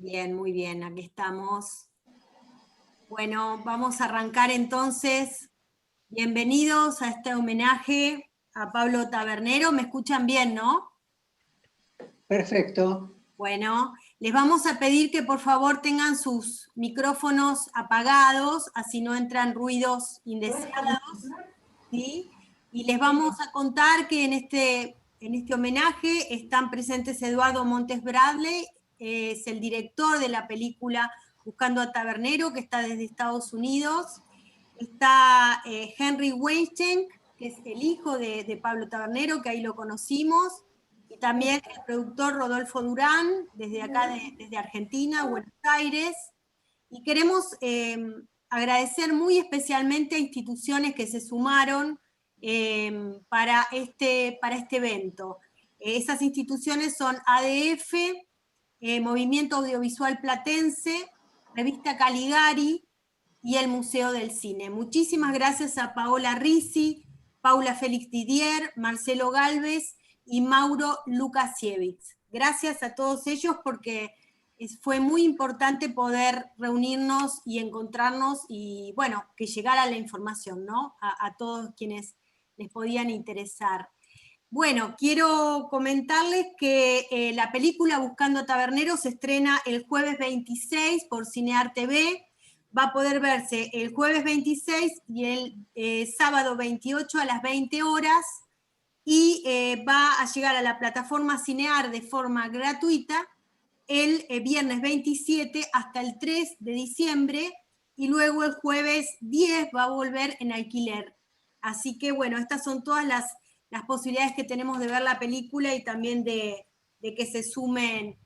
Bien, muy bien, aquí estamos. Bueno, vamos a arrancar entonces. Bienvenidos a este homenaje a Pablo Tabernero. ¿Me escuchan bien, no? Perfecto. Bueno, les vamos a pedir que por favor tengan sus micrófonos apagados, así no entran ruidos indeseados, ¿sí? Y les vamos a contar que en este homenaje están presentes Eduardo Montes Bradley, es el director de la película Buscando a Tabernero, que está desde Estados Unidos. Está Henry Weinstein, que es el hijo de Pablo Tabernero, que ahí lo conocimos. Y también el productor Rodolfo Durán, desde acá, desde Argentina, Buenos Aires. Y queremos agradecer muy especialmente a instituciones que se sumaron para este evento. Esas instituciones son ADF, Movimiento Audiovisual Platense, Revista Caligari y el Museo del Cine. Muchísimas gracias a Paola Risi, Paula Félix Didier, Marcelo Galvez y Mauro Lukasiewicz. Gracias a todos ellos porque fue muy importante poder reunirnos y encontrarnos y, bueno, que llegara la información, ¿no? A todos quienes les podían interesar. Bueno, quiero comentarles que la película Buscando Taberneros se estrena el jueves 26 por Cinear TV. Va a poder verse el jueves 26 y el sábado 28 a las 20 horas y va a llegar a la plataforma Cinear de forma gratuita el viernes 27 hasta el 3 de diciembre y luego el jueves 10 va a volver en alquiler. Así que bueno, estas son todas las posibilidades que tenemos de ver la película y también de que se sumen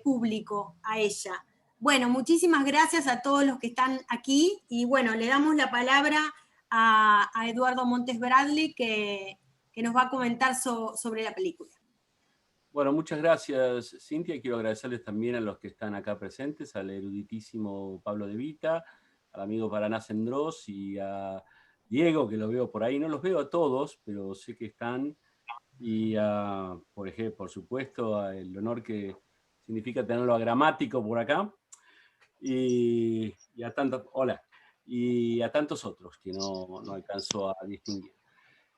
público a ella. Bueno, muchísimas gracias a todos los que están aquí y bueno, le damos la palabra a Eduardo Montes Bradley que nos va a comentar sobre la película. Bueno, muchas gracias, Cintia, y quiero agradecerles también a los que están acá presentes, al eruditísimo Pablo De Vita, al amigo Paraná Sendros y a Diego, que lo veo por ahí. No los veo a todos, pero sé que están. Y por ejemplo, por supuesto, el honor que significa tenerlo a Gramático por acá. Y a tantos, hola, y a tantos otros que no alcanzo a distinguir.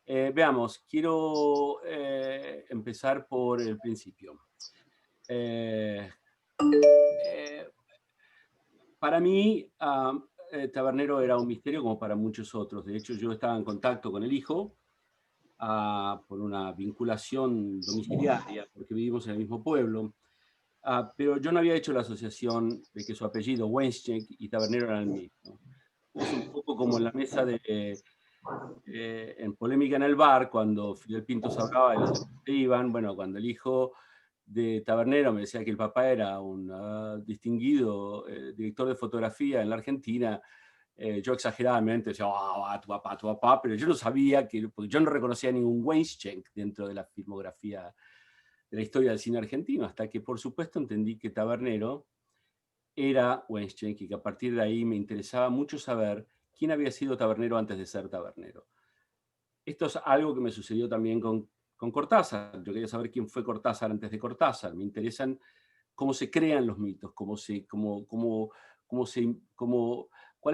Veamos, quiero empezar por el principio. Para mí, Tabernero era un misterio como para muchos otros. De hecho, yo estaba en contacto con el hijo por una vinculación domiciliaria, porque vivimos en el mismo pueblo. Pero yo no había hecho la asociación de que su apellido, Weinstein y Tabernero, eran el mismo. Es un poco como en la mesa en Polémica en el Bar, cuando Fidel Pinto se hablaba y los demás se iban. Bueno, cuando el hijo de Tabernero me decía que el papá era un distinguido director de fotografía en la Argentina, yo exageradamente decía, tu papá, pero yo no sabía, porque yo no reconocía ningún Weinstein dentro de la filmografía de la historia del cine argentino, hasta que por supuesto entendí que Tabernero era Weinstein y que a partir de ahí me interesaba mucho saber quién había sido Tabernero antes de ser Tabernero. Esto es algo que me sucedió también con Cortázar. Yo quería saber quién fue Cortázar antes de Cortázar. Me interesan cómo se crean los mitos, cuál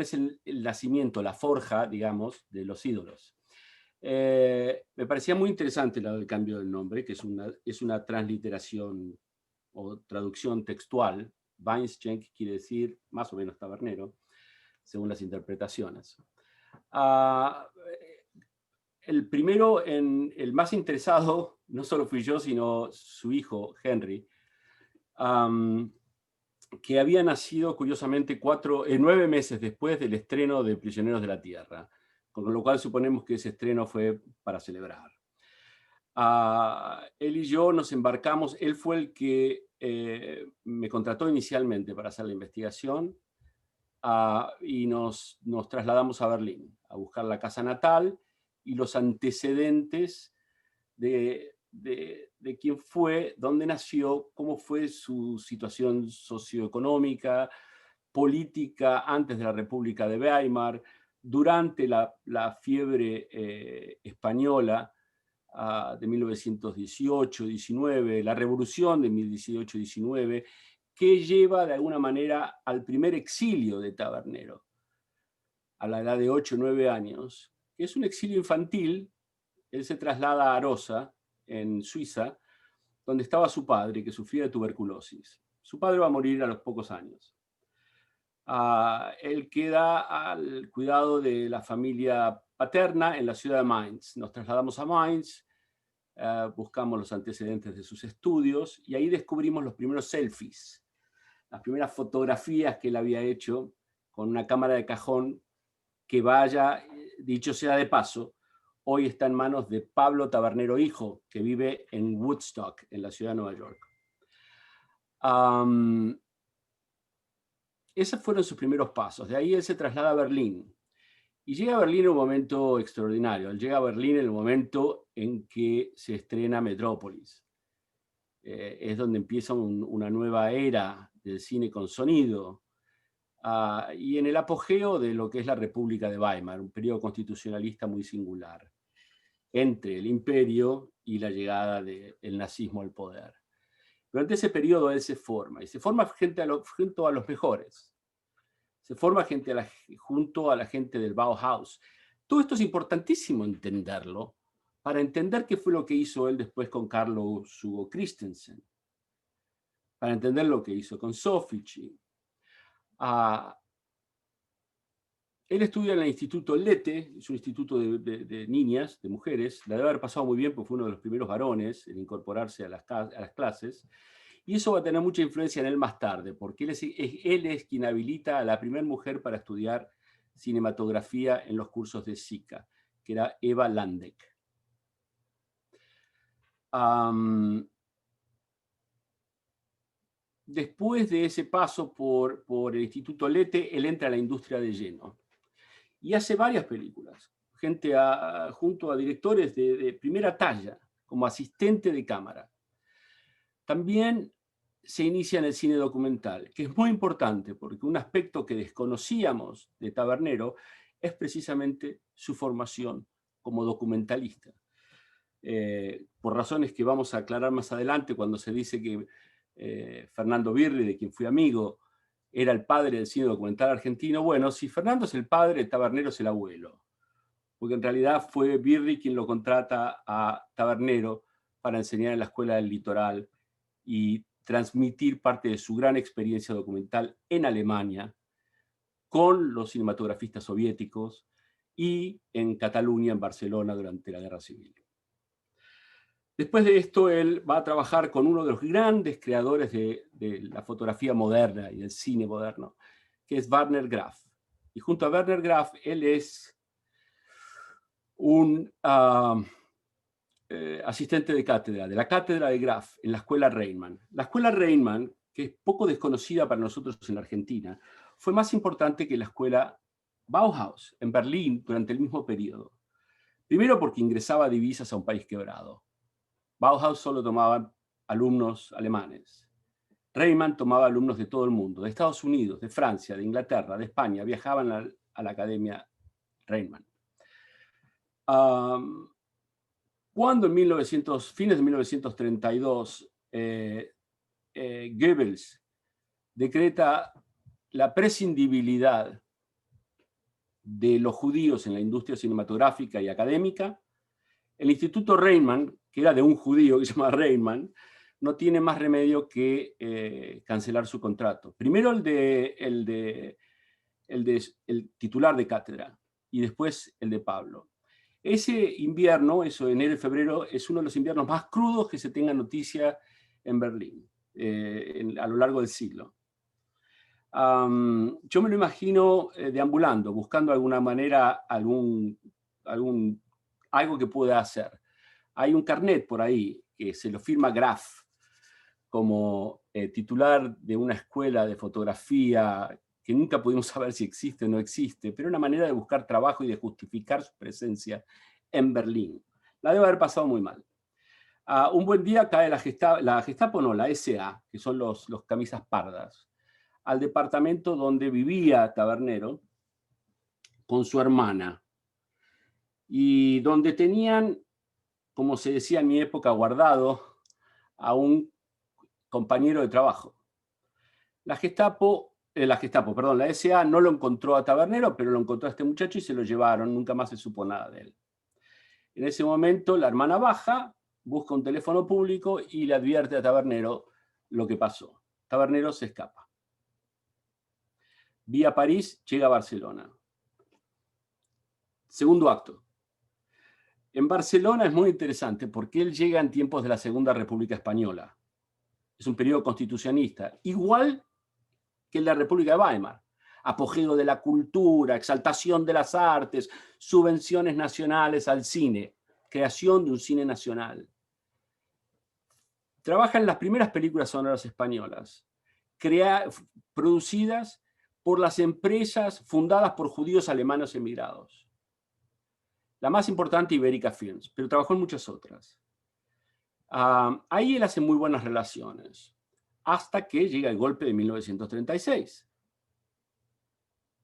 es el nacimiento, la forja, digamos, de los ídolos. Me parecía muy interesante el cambio del nombre, que es una transliteración o traducción textual. Weinstein quiere decir más o menos tabernero, según las interpretaciones. El primero, el más interesado, no solo fui yo, sino su hijo, Henry, que había nacido, curiosamente, 9 meses después del estreno de Prisioneros de la Tierra, con lo cual suponemos que ese estreno fue para celebrar. Él y yo nos embarcamos, él fue el que me contrató inicialmente para hacer la investigación, y nos trasladamos a Berlín, a buscar la casa natal y los antecedentes de quién fue, dónde nació, cómo fue su situación socioeconómica, política antes de la República de Weimar, durante la fiebre española de 1918-19, la revolución de 1918-19, que lleva de alguna manera al primer exilio de Tabernero, a la edad de 8 o 9 años, que es un exilio infantil. Él se traslada a Arosa, en Suiza, donde estaba su padre, que sufría de tuberculosis. Su padre va a morir a los pocos años. Él queda al cuidado de la familia paterna en la ciudad de Mainz. Nos trasladamos a Mainz, buscamos los antecedentes de sus estudios y ahí descubrimos los primeros selfies, las primeras fotografías que él había hecho con una cámara de cajón que, vaya, dicho sea de paso, hoy está en manos de Pablo Tabernero hijo, que vive en Woodstock, en la ciudad de Nueva York. Esos fueron sus primeros pasos. De ahí él se traslada a Berlín. Y llega a Berlín en un momento extraordinario. Él llega a Berlín en el momento en que se estrena Metrópolis. Es donde empieza una nueva era del cine con sonido. Y en el apogeo de lo que es la República de Weimar, un periodo constitucionalista muy singular, entre el imperio y la llegada del nazismo al poder. Durante ese periodo él se forma, y se forma junto a los mejores. Se forma junto a la gente del Bauhaus. Todo esto es importantísimo entenderlo, para entender qué fue lo que hizo él después con Carlo Hugo Christensen, para entender lo que hizo con Soffici. Él estudia en el Instituto Lete, es un instituto de niñas, de mujeres. La debe haber pasado muy bien porque fue uno de los primeros varones en incorporarse a las clases. Y eso va a tener mucha influencia en él más tarde, porque él es quien habilita a la primera mujer para estudiar cinematografía en los cursos de SICA, que era Eva Landeck. Después de ese paso por el Instituto Lete, él entra a la industria de lleno. Y hace varias películas, junto a directores de primera talla, como asistente de cámara. También se inicia en el cine documental, que es muy importante, porque un aspecto que desconocíamos de Tabernero es precisamente su formación como documentalista. Por razones que vamos a aclarar más adelante, cuando se dice que Fernando Birri, de quien fui amigo, era el padre del cine documental argentino. Bueno, si Fernando es el padre, Tabernero es el abuelo, porque en realidad fue Birri quien lo contrata a Tabernero para enseñar en la Escuela del Litoral y transmitir parte de su gran experiencia documental en Alemania con los cinematografistas soviéticos y en Cataluña, en Barcelona, durante la Guerra Civil. Después de esto, él va a trabajar con uno de los grandes creadores de la fotografía moderna y del cine moderno, que es Werner Graf. Y junto a Werner Graf, él es un asistente de cátedra, de la cátedra de Graf, en la Escuela Reimann. La Escuela Reimann, que es poco desconocida para nosotros en Argentina, fue más importante que la Escuela Bauhaus, en Berlín, durante el mismo periodo. Primero porque ingresaba divisas a un país quebrado. Bauhaus solo tomaba alumnos alemanes. Reimann tomaba alumnos de todo el mundo, de Estados Unidos, de Francia, de Inglaterra, de España. Viajaban a la Academia Reimann. Cuando en fines de 1932 Goebbels decreta la prescindibilidad de los judíos en la industria cinematográfica y académica, el Instituto Reimann, que era de un judío que se llama Reimann, no tiene más remedio que cancelar su contrato. Primero el titular de cátedra y después el de Pablo. Ese invierno, eso de enero y febrero, es uno de los inviernos más crudos que se tenga noticia en Berlín a lo largo del siglo. Yo me lo imagino deambulando, buscando de alguna manera algo que pueda hacer. Hay un carnet por ahí que se lo firma Graf como titular de una escuela de fotografía que nunca pudimos saber si existe o no existe, pero una manera de buscar trabajo y de justificar su presencia en Berlín. La debe haber pasado muy mal. Un buen día cae la Gestapo, no, la SA, que son los camisas pardas, al departamento donde vivía Tabernero con su hermana, y donde tenían, como se decía en mi época, guardado a un compañero de trabajo. La perdón, la SA no lo encontró a Tabernero, pero lo encontró a este muchacho y se lo llevaron, nunca más se supo nada de él. En ese momento la hermana baja, busca un teléfono público y le advierte a Tabernero lo que pasó. Tabernero se escapa. Vía París, llega a Barcelona. Segundo acto. En Barcelona es muy interesante porque él llega en tiempos de la Segunda República Española. Es un periodo constitucionalista, igual que la República de Weimar. Apogeo de la cultura, exaltación de las artes, subvenciones nacionales al cine, creación de un cine nacional. Trabaja en las primeras películas sonoras españolas, producidas por las empresas fundadas por judíos alemanes emigrados. La más importante, Ibérica Films, pero trabajó en muchas otras. Ahí él hace muy buenas relaciones, hasta que llega el golpe de 1936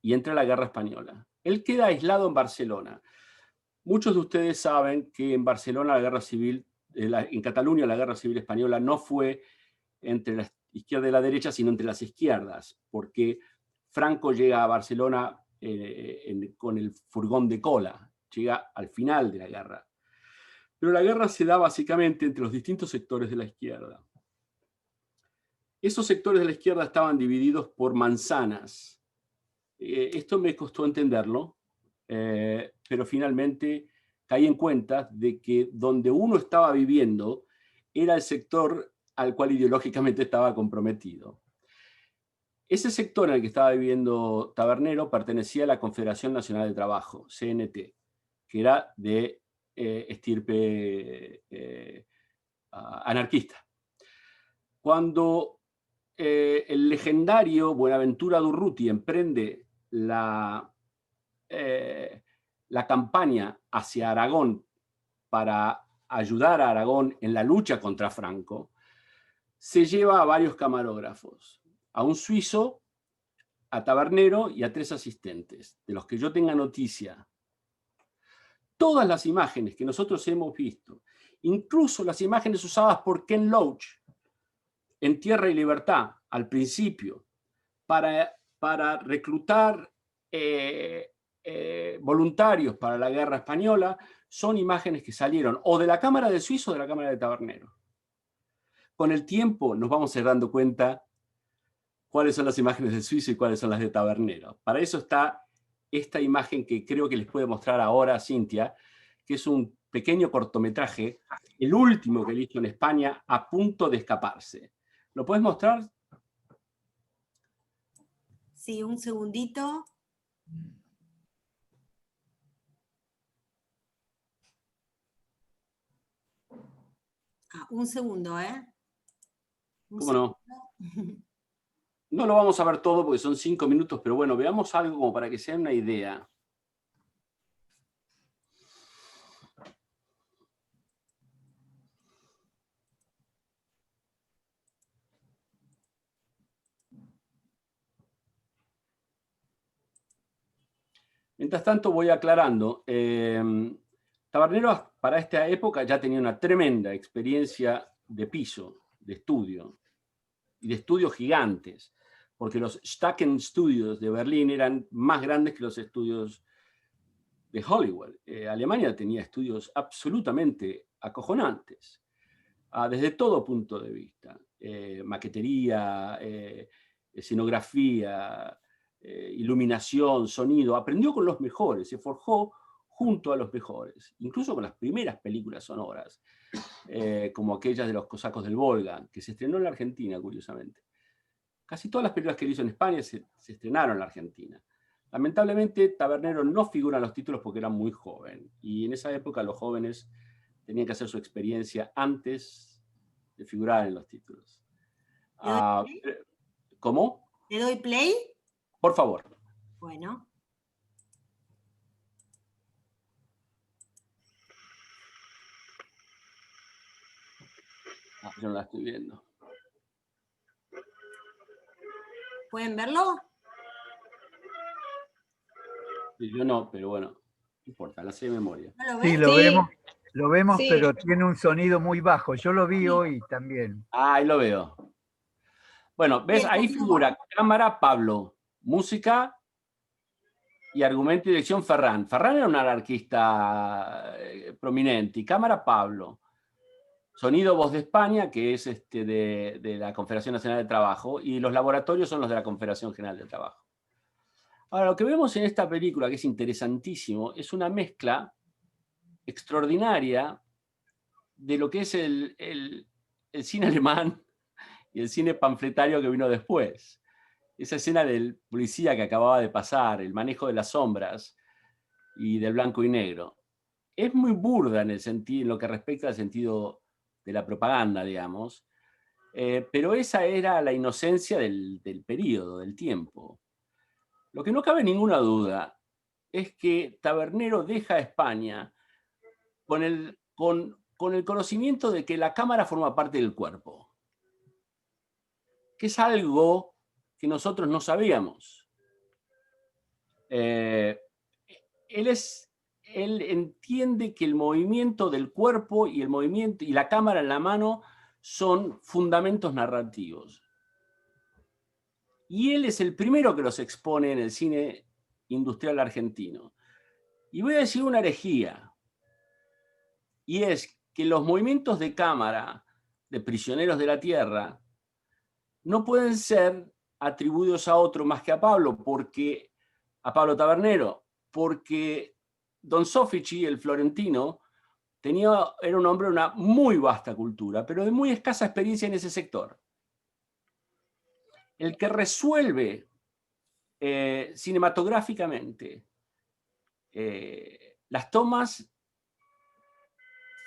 y entra la Guerra Española. Él queda aislado en Barcelona. Muchos de ustedes saben que en Barcelona la guerra civil, en Cataluña la Guerra Civil Española no fue entre la izquierda y la derecha, sino entre las izquierdas, porque Franco llega a Barcelona con el furgón de cola, llega al final de la guerra. Pero la guerra se da básicamente entre los distintos sectores de la izquierda. Esos sectores de la izquierda estaban divididos por manzanas. Esto me costó entenderlo, pero finalmente caí en cuenta de que donde uno estaba viviendo era el sector al cual ideológicamente estaba comprometido. Ese sector en el que estaba viviendo Tabernero pertenecía a la Confederación Nacional de Trabajo, CNT, que era de estirpe anarquista. Cuando el legendario Buenaventura Durruti emprende la campaña hacia Aragón para ayudar a Aragón en la lucha contra Franco, se lleva a varios camarógrafos, a un suizo, a Tabernero y a 3 asistentes, de los que yo tenga noticia. Todas las imágenes que nosotros hemos visto, incluso las imágenes usadas por Ken Loach en Tierra y Libertad, al principio, para reclutar voluntarios para la guerra española, son imágenes que salieron o de la cámara del suizo o de la cámara de Tabernero. Con el tiempo nos vamos a ir dando cuenta cuáles son las imágenes del suizo y cuáles son las de Tabernero. Para eso está esta imagen que creo que les puede mostrar ahora Cintia, que es un pequeño cortometraje, el último que él hizo en España, a punto de escaparse. ¿Lo puedes mostrar? Sí, un segundito. Un segundo, ¿eh? ¿Cómo no? No lo vamos a ver todo porque son 5 minutos, pero bueno, veamos algo como para que se den una idea. Mientras tanto voy aclarando. Tabernero para esta época ya tenía una tremenda experiencia de piso, de estudio, y de estudios gigantes, porque los Stacken Studios de Berlín eran más grandes que los estudios de Hollywood. Alemania tenía estudios absolutamente acojonantes, desde todo punto de vista. Maquetería, escenografía, iluminación, sonido. Aprendió con los mejores, se forjó junto a los mejores, incluso con las primeras películas sonoras, como aquellas de los cosacos del Volga, que se estrenó en la Argentina, curiosamente. Casi todas las películas que él hizo en España se estrenaron en la Argentina. Lamentablemente, Tabernero no figura en los títulos porque era muy joven, y en esa época los jóvenes tenían que hacer su experiencia antes de figurar en los títulos. ¿Cómo? ¿Le doy play? Por favor. Bueno. Yo no la estoy viendo. ¿Pueden verlo? Yo no, pero bueno, no importa, la sé de memoria. ¿No lo Sí, ven? lo vemos, Sí. pero tiene un sonido muy bajo. Yo lo vi hoy también. Ahí lo veo. Bueno, ¿ves? Ahí figura cámara Pablo, música y argumento y dirección Ferran. Ferran era un anarquista prominente, y cámara Pablo. Sonido Voz de España, que es de la Confederación Nacional de Trabajo, y los laboratorios son los de la Confederación General del Trabajo. Ahora, lo que vemos en esta película, que es interesantísimo, es una mezcla extraordinaria de lo que es el cine alemán y el cine panfletario que vino después. Esa escena del policía que acababa de pasar, el manejo de las sombras y del blanco y negro, es muy burda en lo que respecta al sentido de la propaganda, digamos, pero esa era la inocencia del periodo, del tiempo. Lo que no cabe ninguna duda es que Tabernero deja España con el conocimiento de que la cámara forma parte del cuerpo, que es algo que nosotros no sabíamos. Él entiende que el movimiento del cuerpo y el movimiento y la cámara en la mano son fundamentos narrativos. Y él es el primero que los expone en el cine industrial argentino. Y voy a decir una herejía, y es que los movimientos de cámara de Prisioneros de la Tierra no pueden ser atribuidos a otro más que a Pablo Tabernero, porque Don Soffici, el florentino, era un hombre de una muy vasta cultura, pero de muy escasa experiencia en ese sector. El que resuelve cinematográficamente las tomas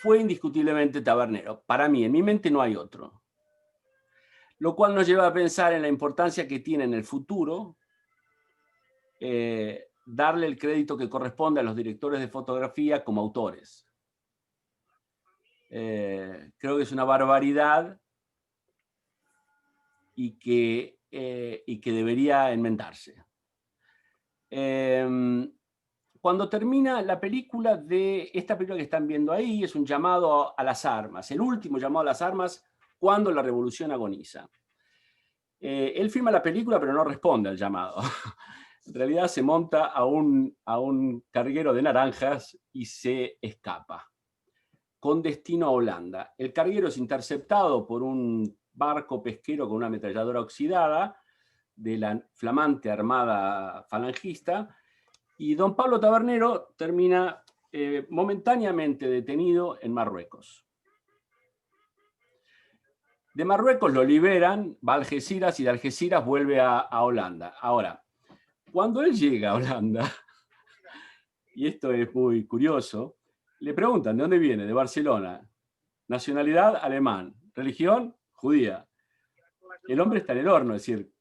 fue indiscutiblemente Tabernero. Para mí, en mi mente no hay otro. Lo cual nos lleva a pensar en la importancia que tiene en el futuro darle el crédito que corresponde a los directores de fotografía como autores. Creo que es una barbaridad y que debería enmendarse. Cuando termina la película esta película que están viendo ahí, es un llamado a las armas, el último llamado a las armas cuando la revolución agoniza. Él filma la película pero no responde al llamado. En realidad se monta a un carguero de naranjas y se escapa, con destino a Holanda. El carguero es interceptado por un barco pesquero con una ametralladora oxidada de la flamante armada falangista, y don Pablo Tabernero termina momentáneamente detenido en Marruecos. De Marruecos lo liberan, va a Algeciras, y de Algeciras vuelve a Holanda. Ahora, cuando él llega a Holanda, y esto es muy curioso, le preguntan, ¿de dónde viene? De Barcelona. Nacionalidad, alemán. Religión, judía. El hombre está en el horno, es decir,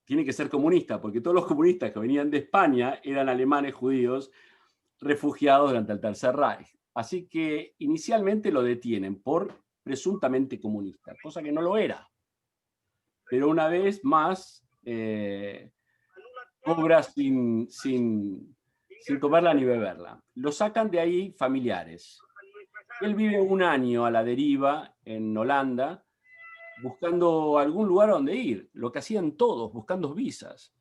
tiene que ser comunista, porque todos los comunistas que venían de España eran alemanes judíos refugiados durante el Tercer Reich. Así que inicialmente lo detienen por presuntamente comunista, cosa que no lo era. Pero una vez más cobra sin comerla ni beberla. Lo sacan de ahí familiares. Él vive un año a la deriva en Holanda, buscando algún lugar a donde ir, lo que hacían todos, buscando visas.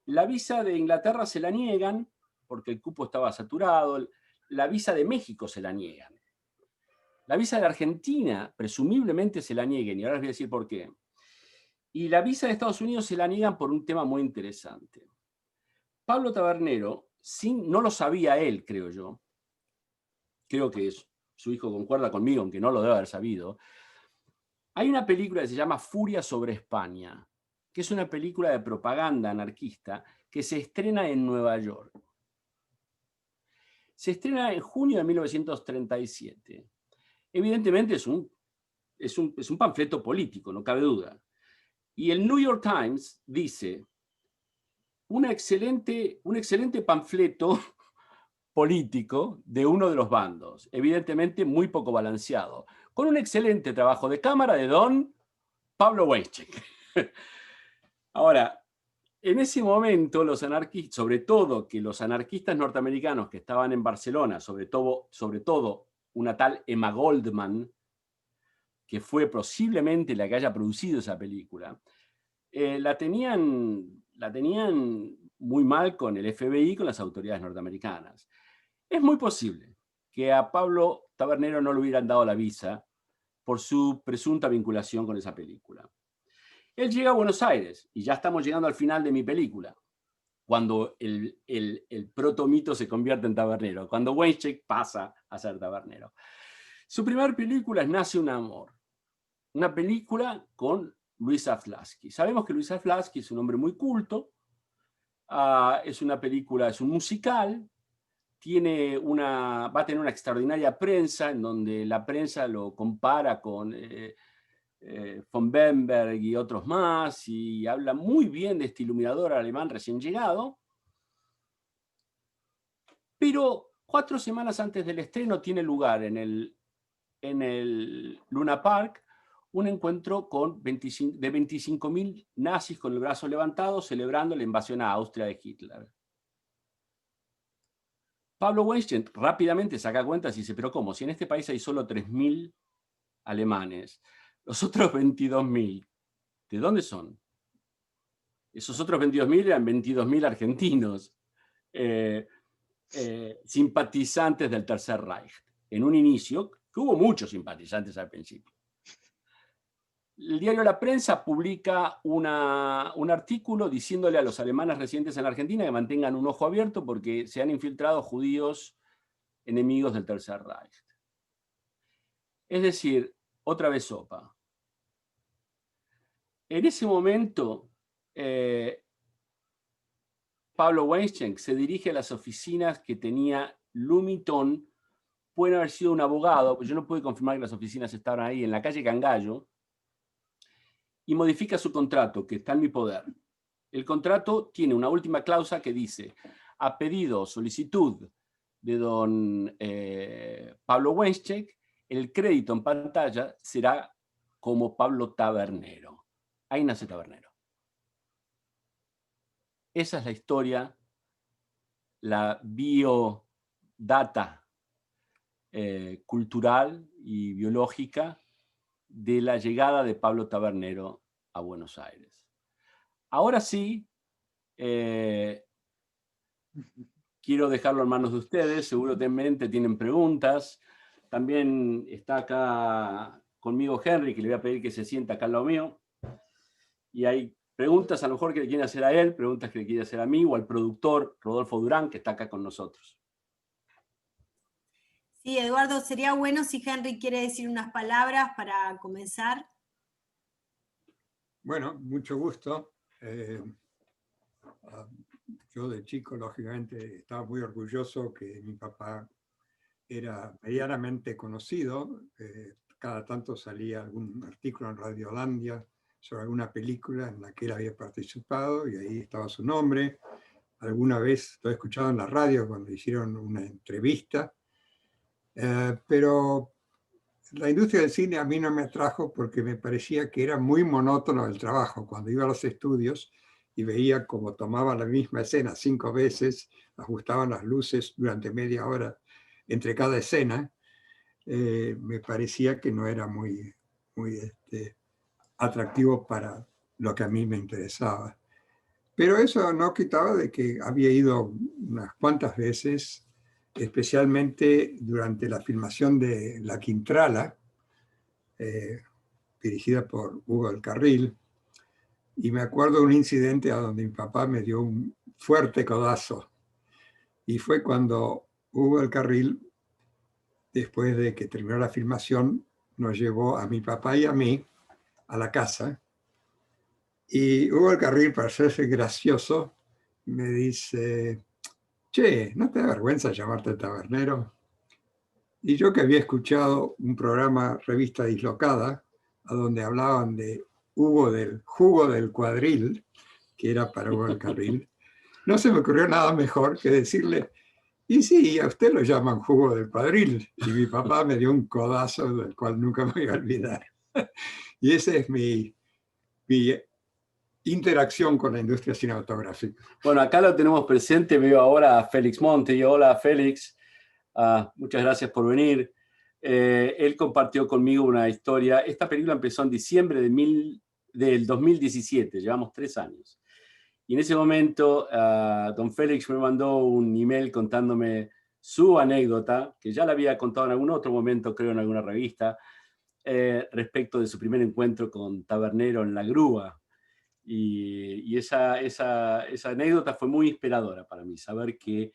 La visa de Inglaterra se la niegan, porque el cupo estaba saturado. La visa de México se la niegan. La visa de Argentina, presumiblemente, se la nieguen, y ahora les voy a decir por qué. Y la visa de Estados Unidos se la niegan por un tema muy interesante. Pablo Tabernero, no lo sabía él, creo yo, creo que su hijo concuerda conmigo, aunque no lo debe haber sabido. Hay una película que se llama Furia sobre España, que es una película de propaganda anarquista que se estrena en Nueva York. Se estrena en junio de 1937. Evidentemente es un panfleto político, no cabe duda. Y el New York Times dice, un excelente panfleto político de uno de los bandos, evidentemente muy poco balanceado, con un excelente trabajo de cámara de don Pablo Weizsäcker. Ahora, en ese momento los anarquistas, sobre todo que los anarquistas norteamericanos que estaban en Barcelona, sobre todo una tal Emma Goldman, que fue posiblemente la que haya producido esa película, la tenían muy mal con el FBI y con las autoridades norteamericanas. Es muy posible que a Pablo Tabernero no le hubieran dado la visa por su presunta vinculación con esa película. Él llega a Buenos Aires, y ya estamos llegando al final de mi película, cuando el protomito se convierte en tabernero, cuando Weinstein pasa a ser tabernero. Su primera película es Nace un amor, una película con Luis Zaslavsky. Sabemos que Luis Zaslavsky es un hombre muy culto, es una película, es un musical, va a tener una extraordinaria prensa, en donde la prensa lo compara con von Bemberg y otros más, y habla muy bien de este iluminador alemán recién llegado. Pero 4 semanas antes del estreno tiene lugar en el Luna Park un encuentro de 25.000 nazis con el brazo levantado celebrando la invasión a Austria de Hitler. Pablo Weinstein rápidamente saca cuentas y dice, pero ¿cómo? Si en este país hay solo 3.000 alemanes, los otros 22.000, ¿de dónde son? Esos otros 22.000 eran 22.000 argentinos, simpatizantes del Tercer Reich. En un inicio, que hubo muchos simpatizantes al principio. El diario La Prensa publica un artículo diciéndole a los alemanes residentes en la Argentina que mantengan un ojo abierto porque se han infiltrado judíos enemigos del Tercer Reich. Es decir, otra vez sopa. En ese momento, Pablo Weinstein se dirige a las oficinas que tenía Lumiton. Puede haber sido un abogado, pues yo no pude confirmar que las oficinas estaban ahí, en la calle Cangallo, y modifica su contrato, que está en mi poder. El contrato tiene una última cláusula que dice, a pedido o solicitud de don Pablo Weinstein, el crédito en pantalla será como Pablo Tabernero. Ahí nace Tabernero. Esa es la historia, la biodata cultural y biológica de la llegada de Pablo Tabernero a Buenos Aires. Ahora sí, quiero dejarlo en manos de ustedes, seguramente tienen preguntas. También está acá conmigo Henry, que le voy a pedir que se sienta acá al lado mío. Y hay preguntas a lo mejor que le quieren hacer a él, preguntas que le quieren hacer a mí o al productor Rodolfo Durán, que está acá con nosotros. Sí, Eduardo, sería bueno si Henry quiere decir unas palabras para comenzar. Bueno, mucho gusto. Yo de chico, lógicamente, estaba muy orgulloso que mi papá era medianamente conocido. Cada tanto salía algún artículo en Radiolandia sobre alguna película en la que él había participado y ahí estaba su nombre. Alguna vez lo he escuchado en la radio cuando hicieron una entrevista. Pero la industria del cine a mí no me atrajo porque me parecía que era muy monótono el trabajo. Cuando iba a los estudios y veía cómo tomaban la misma escena 5 veces, ajustaban las luces durante media hora entre cada escena, me parecía que no era muy atractivo para lo que a mí me interesaba. Pero eso no quitaba de que había ido unas cuantas veces, especialmente durante la filmación de La Quintrala, dirigida por Hugo del Carril, y me acuerdo de un incidente a donde mi papá me dio un fuerte codazo, y fue cuando Hugo del Carril, después de que terminó la filmación, nos llevó a mi papá y a mí a la casa, y Hugo del Carril, para hacerse gracioso, me dice, che, ¿no te da vergüenza llamarte tabernero? Y yo que había escuchado un programa, Revista Dislocada, a donde hablaban de Hugo del jugo del cuadril, que era para Hugo del Carril, no se me ocurrió nada mejor que decirle, y sí, a usted lo llaman jugo del cuadril. Y mi papá me dio un codazo del cual nunca me voy a olvidar. Y esa es mi interacción con la industria cinematográfica. Bueno, acá lo tenemos presente, veo ahora a Félix Monte. Hola, Félix. Muchas gracias por venir. Él compartió conmigo una historia. Esta película empezó en diciembre de del 2017, llevamos 3 años. Y en ese momento, don Félix me mandó un email contándome su anécdota, que ya la había contado en algún otro momento, creo en alguna revista, respecto de su primer encuentro con Tabernero en la grúa. Y esa anécdota fue muy inspiradora para mí, saber que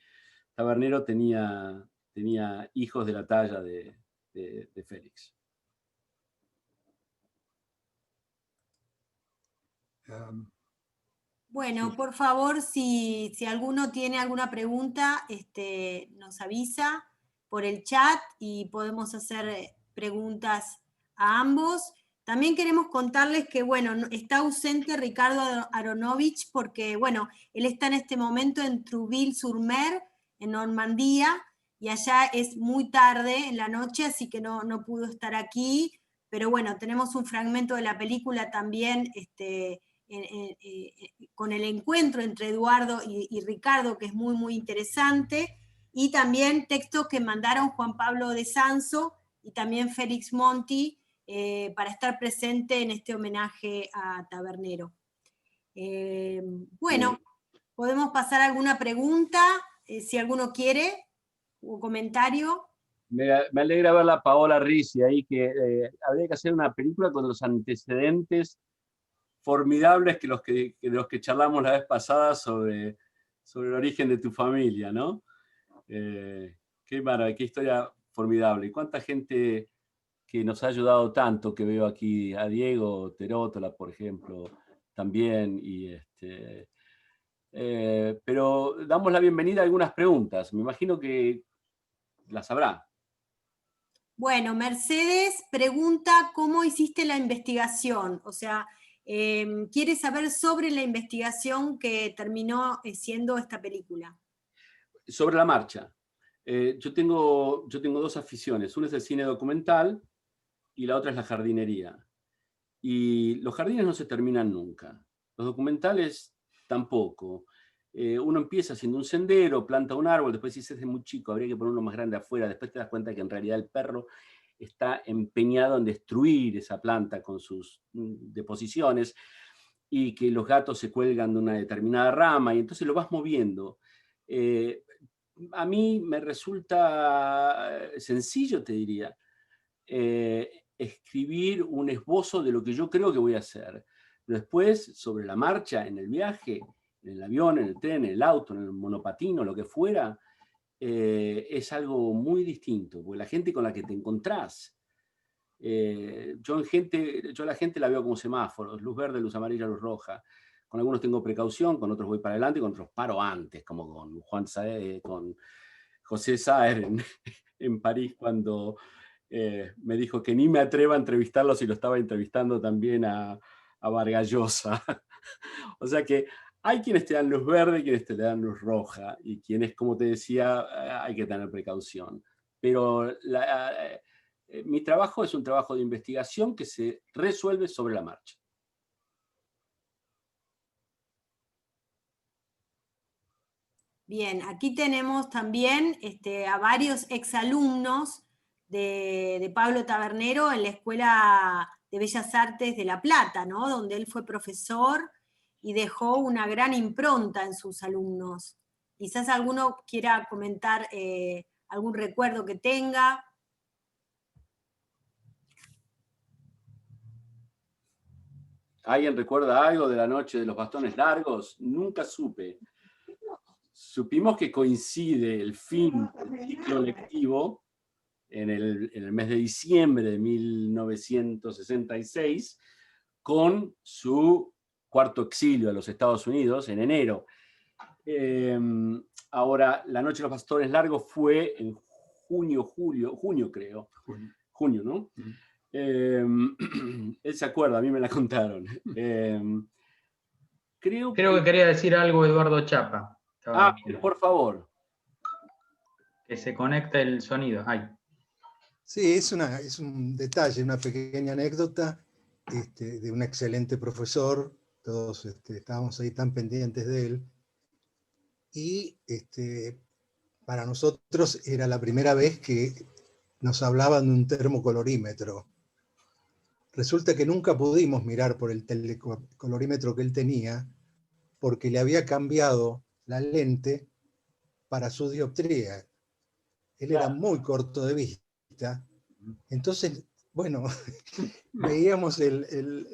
Tabernero tenía hijos de la talla de Félix. Bueno, por favor, si alguno tiene alguna pregunta, nos avisa por el chat y podemos hacer preguntas a ambos. También queremos contarles que, bueno, está ausente Ricardo Aronovich porque, bueno, él está en este momento en Trouville-sur-Mer, en Normandía, y allá es muy tarde en la noche, así que no pudo estar aquí. Pero bueno, tenemos un fragmento de la película también, con el encuentro entre Eduardo y Ricardo, que es muy, muy interesante, y también textos que mandaron Juan Pablo de Sanso y también Félix Monti para estar presente en este homenaje a Tabernero. Bueno, podemos pasar a alguna pregunta, si alguno quiere, o comentario. Me alegra ver a Paola Ricci ahí, que habría que hacer una película con los antecedentes formidables de los que charlamos la vez pasada sobre el origen de tu familia, ¿no? Qué maravilla, qué historia formidable. Y cuánta gente que nos ha ayudado tanto, que veo aquí a Diego Terótola, por ejemplo, también, pero damos la bienvenida a algunas preguntas. Me imagino que las habrá. Bueno, Mercedes pregunta cómo hiciste la investigación, o sea, quiere saber sobre la investigación que terminó siendo esta película. Sobre la marcha. Yo tengo 2 aficiones. Una es el cine documental y la otra es la jardinería. Y los jardines no se terminan nunca. Los documentales tampoco. Uno empieza haciendo un sendero, planta un árbol, después dice, es muy chico, habría que poner uno más grande afuera. Después te das cuenta que en realidad el perro está empeñado en destruir esa planta con sus deposiciones y que los gatos se cuelgan de una determinada rama y entonces lo vas moviendo. A mí me resulta sencillo, te diría, escribir un esbozo de lo que yo creo que voy a hacer. Después, sobre la marcha, en el viaje, en el avión, en el tren, en el auto, en el monopatino, lo que fuera, es algo muy distinto, porque la gente con la que te encontrás, yo a la gente la veo como semáforos, luz verde, luz amarilla, luz roja. Con algunos tengo precaución, con otros voy para adelante, con otros paro antes, como con con José Saer en París, cuando me dijo que ni me atreva a entrevistarlo si lo estaba entrevistando también a Vargas Llosa. O sea que hay quienes te dan luz verde y quienes te dan luz roja, y quienes, como te decía, hay que tener precaución. Pero mi trabajo es un trabajo de investigación que se resuelve sobre la marcha. Bien, aquí tenemos también a varios exalumnos de Pablo Tabernero en la Escuela de Bellas Artes de La Plata, ¿no? Donde él fue profesor y dejó una gran impronta en sus alumnos. Quizás alguno quiera comentar algún recuerdo que tenga. ¿Alguien recuerda algo de la noche de los bastones largos? Nunca supe. Supimos que coincide el fin del ciclo lectivo en el mes de diciembre de 1966 con su cuarto exilio a los Estados Unidos en enero. Ahora, la noche de los bastones largos fue en junio, creo. Junio, ¿no? Él se acuerda, a mí me la contaron. Creo que quería decir algo Eduardo Chapa. Por favor. Que se conecta el sonido. Ay. Sí, es un detalle, una pequeña anécdota de un excelente profesor. Todos estábamos ahí tan pendientes de él. Y para nosotros era la primera vez que nos hablaban de un termocolorímetro. Resulta que nunca pudimos mirar por el telecolorímetro que él tenía, porque le había cambiado la lente para su dioptría. Él era muy corto de vista. Entonces, bueno, veíamos el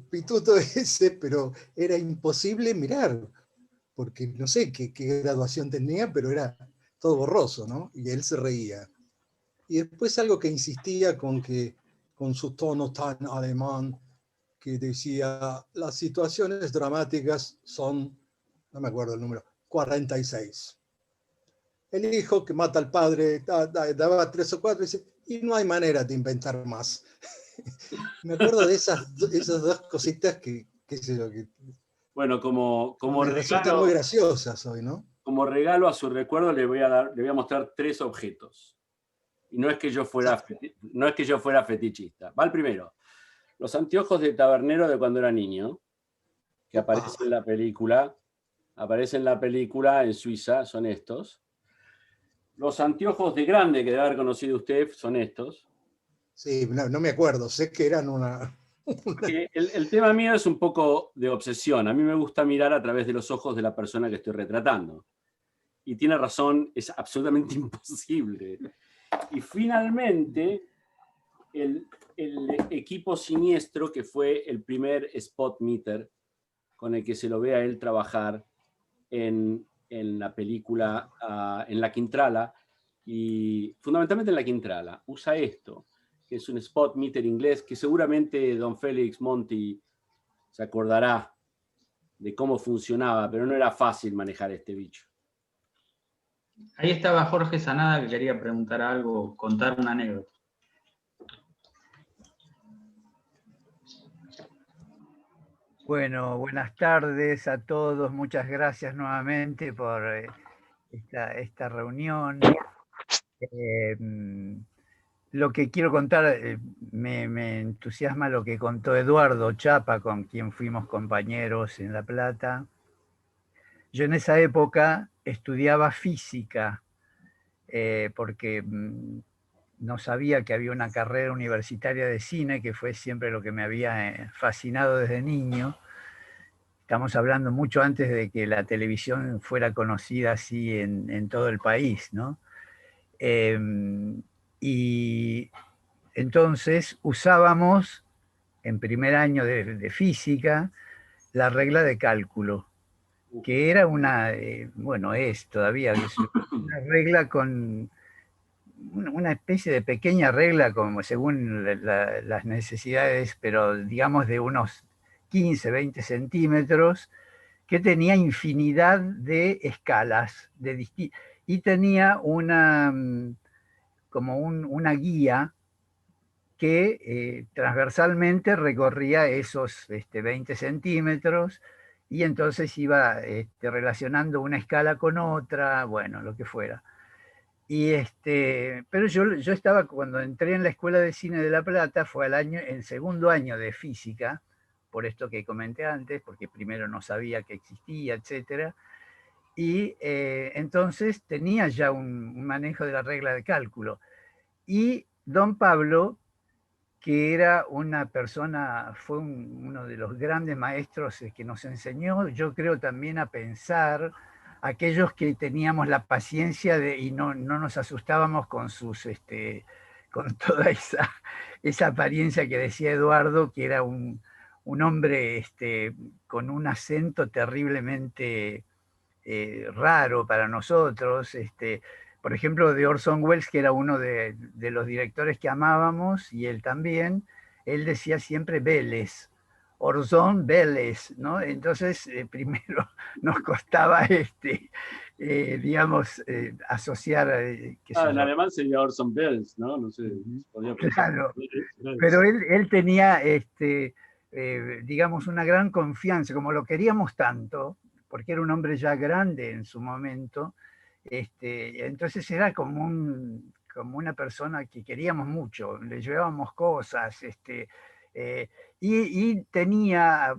pituto ese, pero era imposible mirar, porque no sé qué graduación tenía, pero era todo borroso, ¿no? Y él se reía. Y después algo que insistía con su tono tan alemán, que decía, las situaciones dramáticas son, no me acuerdo el número, 46. El hijo que mata al padre, daba 3 o 4, y no hay manera de inventar más. Me acuerdo de esas dos cositas que, qué sé yo, que Bueno, como me resultan muy regalo, graciosas hoy, ¿no? como regalo a su recuerdo le voy a mostrar 3 objetos. Y no es que yo fuera, no es que yo fuera fetichista. Va el primero. Los anteojos de tabernero de cuando era niño, que aparecen en la película. Aparecen en la película en Suiza, son estos. Los anteojos de grande que debe haber conocido usted son estos. Sí, no me acuerdo, sé que eran una... El tema mío es un poco de obsesión. A mí me gusta mirar a través de los ojos de la persona que estoy retratando. Y tiene razón, es absolutamente imposible. Y finalmente, el equipo siniestro, que fue el primer spot meter con el que se lo ve a él trabajar en la película, en La Quintrala, y fundamentalmente en La Quintrala. Usa esto, que es un spot meter inglés, que seguramente don Félix Monti se acordará de cómo funcionaba, pero no era fácil manejar este bicho. Ahí estaba Jorge Sanada, que quería preguntar algo, contar una anécdota. Bueno, buenas tardes a todos. Muchas gracias nuevamente por esta reunión. Lo que quiero contar, me entusiasma lo que contó Eduardo Chapa, con quien fuimos compañeros en La Plata. Yo en esa época estudiaba física, porque no sabía que había una carrera universitaria de cine, que fue siempre lo que me había fascinado desde niño. Estamos hablando mucho antes de que la televisión fuera conocida así en todo el país, ¿no? Y entonces usábamos en primer año de física la regla de cálculo, que era bueno, es todavía es una regla con una especie de pequeña regla, como según las necesidades, pero digamos de unos 15, 20 centímetros, que tenía infinidad de escalas, y tenía como una guía que transversalmente recorría esos 20 centímetros, y entonces iba relacionando una escala con otra, bueno, lo que fuera. Pero yo estaba, cuando entré en la Escuela de Cine de La Plata, fue el segundo año de física, por esto que comenté antes, porque primero no sabía que existía, etcétera. Y entonces tenía ya un manejo de la regla de cálculo. Y don Pablo, que era una persona, fue uno de los grandes maestros que nos enseñó, yo creo, también a pensar, aquellos que teníamos la paciencia y no nos asustábamos con con toda esa apariencia que decía Eduardo, que era un hombre con un acento terriblemente raro para nosotros. Por ejemplo, de Orson Welles, que era uno de los directores que amábamos, y él también, él decía siempre Welles, Orson Welles, ¿no? Entonces, primero nos costaba, digamos, asociar... en alemán sería Orson Welles, ¿no? No sé. Claro, pero él tenía, digamos, una gran confianza, como lo queríamos tanto, porque era un hombre ya grande en su momento, entonces era como una persona que queríamos mucho, le llevábamos cosas, y tenía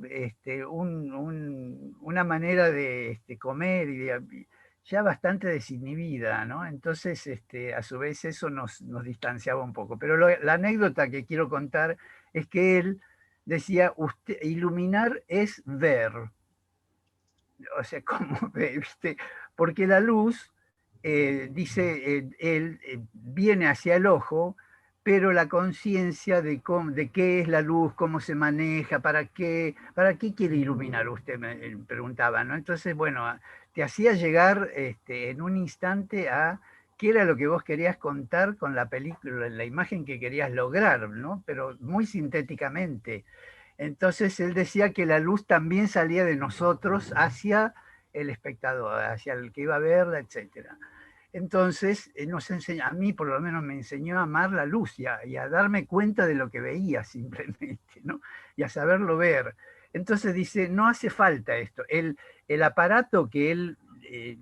una manera de comer y ya bastante desinhibida, ¿no? Entonces, a su vez eso nos distanciaba un poco. Pero la anécdota que quiero contar es que él decía, iluminar es ver. O sea, ¿cómo ve? ¿Viste? Porque la luz, dice él, viene hacia el ojo, pero la conciencia de qué es la luz, cómo se maneja, para qué quiere iluminar, usted me preguntaba, ¿no? Entonces, bueno, te hacía llegar en un instante a qué era lo que vos querías contar con la película, la imagen que querías lograr, ¿no? Pero muy sintéticamente. Entonces él decía que la luz también salía de nosotros hacia el espectador, hacia el que iba a verla, etc. Entonces nos enseña, a mí por lo menos me enseñó a amar la luz y a darme cuenta de lo que veía simplemente, ¿no? Y a saberlo ver. Entonces dice, no hace falta esto. El aparato que él,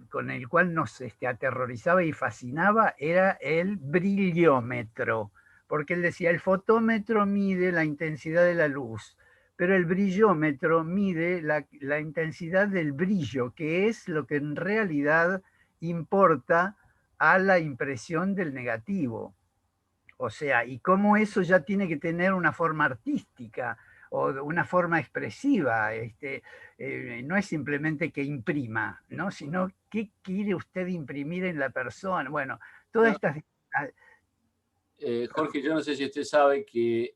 con el cual nos aterrorizaba y fascinaba era el brillómetro, porque él decía, el fotómetro mide la intensidad de la luz, pero el brillómetro mide la intensidad del brillo, que es lo que en realidad importa a la impresión del negativo. O sea, y cómo eso ya tiene que tener una forma artística o una forma expresiva. No es simplemente que imprima, ¿no? Sino qué quiere usted imprimir en la persona. Bueno, todas estas... Jorge, yo no sé si usted sabe que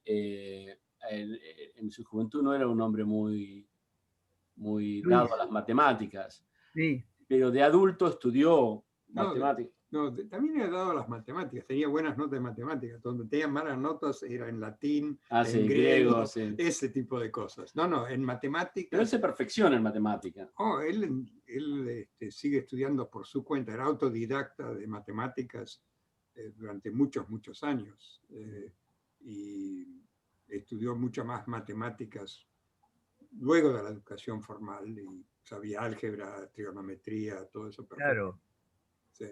en su juventud no era un hombre muy dado a las matemáticas, Sí. pero de adulto estudió matemáticas. No, también he dado las matemáticas, tenía buenas notas de matemáticas, donde tenía malas notas era en latín, en griego, sí. Ese tipo de cosas. No, en matemáticas... Pero él se perfecciona en matemáticas. Él sigue estudiando por su cuenta, era autodidacta de matemáticas durante muchos años, y estudió mucho más matemáticas luego de la educación formal, y sabía álgebra, trigonometría, todo eso perfecto. Claro. Sí.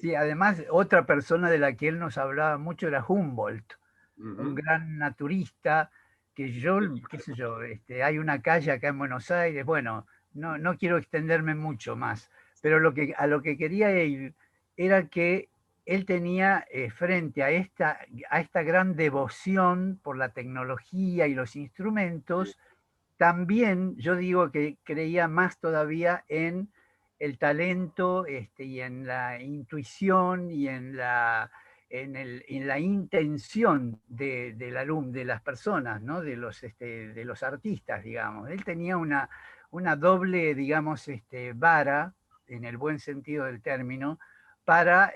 Sí, además otra persona de la que él nos hablaba mucho era Humboldt, un gran naturista, que yo, qué sé yo, hay una calle acá en Buenos Aires, bueno, no quiero extenderme mucho más, pero a lo que quería ir era que él tenía frente a esta gran devoción por la tecnología y los instrumentos, también yo digo que creía más todavía en el talento y en la intuición y en la intención de las personas, ¿no? de los artistas, digamos. Él tenía una doble, digamos, vara, en el buen sentido del término, para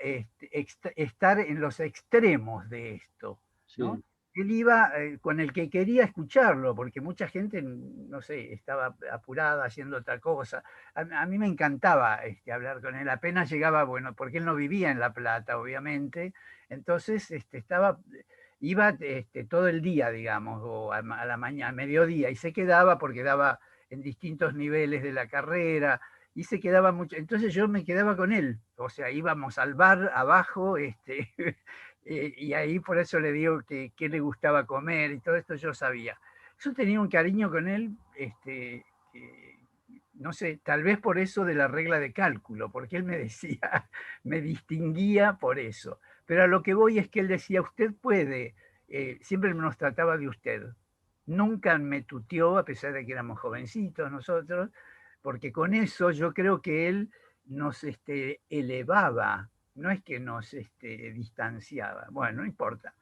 estar en los extremos de esto, ¿no? Sí. Él iba con el que quería escucharlo, porque mucha gente, no sé, estaba apurada haciendo otra cosa. A mí me encantaba hablar con él, apenas llegaba, bueno, porque él no vivía en La Plata, obviamente, entonces iba todo el día, digamos, o a la mañana, a mediodía, y se quedaba porque daba en distintos niveles de la carrera, y se quedaba mucho, entonces yo me quedaba con él, o sea, íbamos al bar abajo, y ahí por eso le digo que le gustaba comer y todo esto yo sabía. Yo tenía un cariño con él, no sé, tal vez por eso de la regla de cálculo, porque él me decía, me distinguía por eso. Pero a lo que voy es que él decía, usted puede, siempre nos trataba de usted. Nunca me tuteó, a pesar de que éramos jovencitos nosotros, porque con eso yo creo que él nos elevaba, no es que nos distanciaba. Bueno, no importa.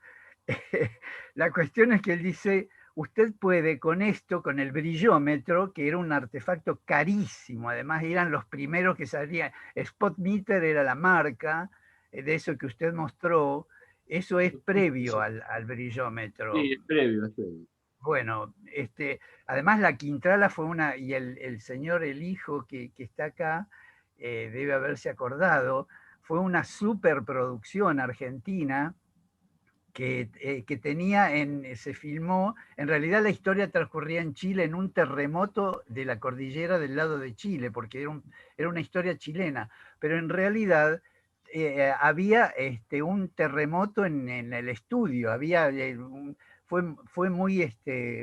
La cuestión es que él dice, usted puede con esto, con el brillómetro, que era un artefacto carísimo, además eran los primeros que salían, Spotmeter era la marca de eso que usted mostró, eso es previo al brillómetro. Sí, es previo, es previo. Bueno, además la Quintrala fue una, y el señor, el hijo que está acá, debe haberse acordado, fue una superproducción argentina que tenía, se filmó, en realidad la historia transcurría en Chile en un terremoto de la cordillera del lado de Chile, porque era una historia chilena, pero en realidad había un terremoto en el estudio, había fue muy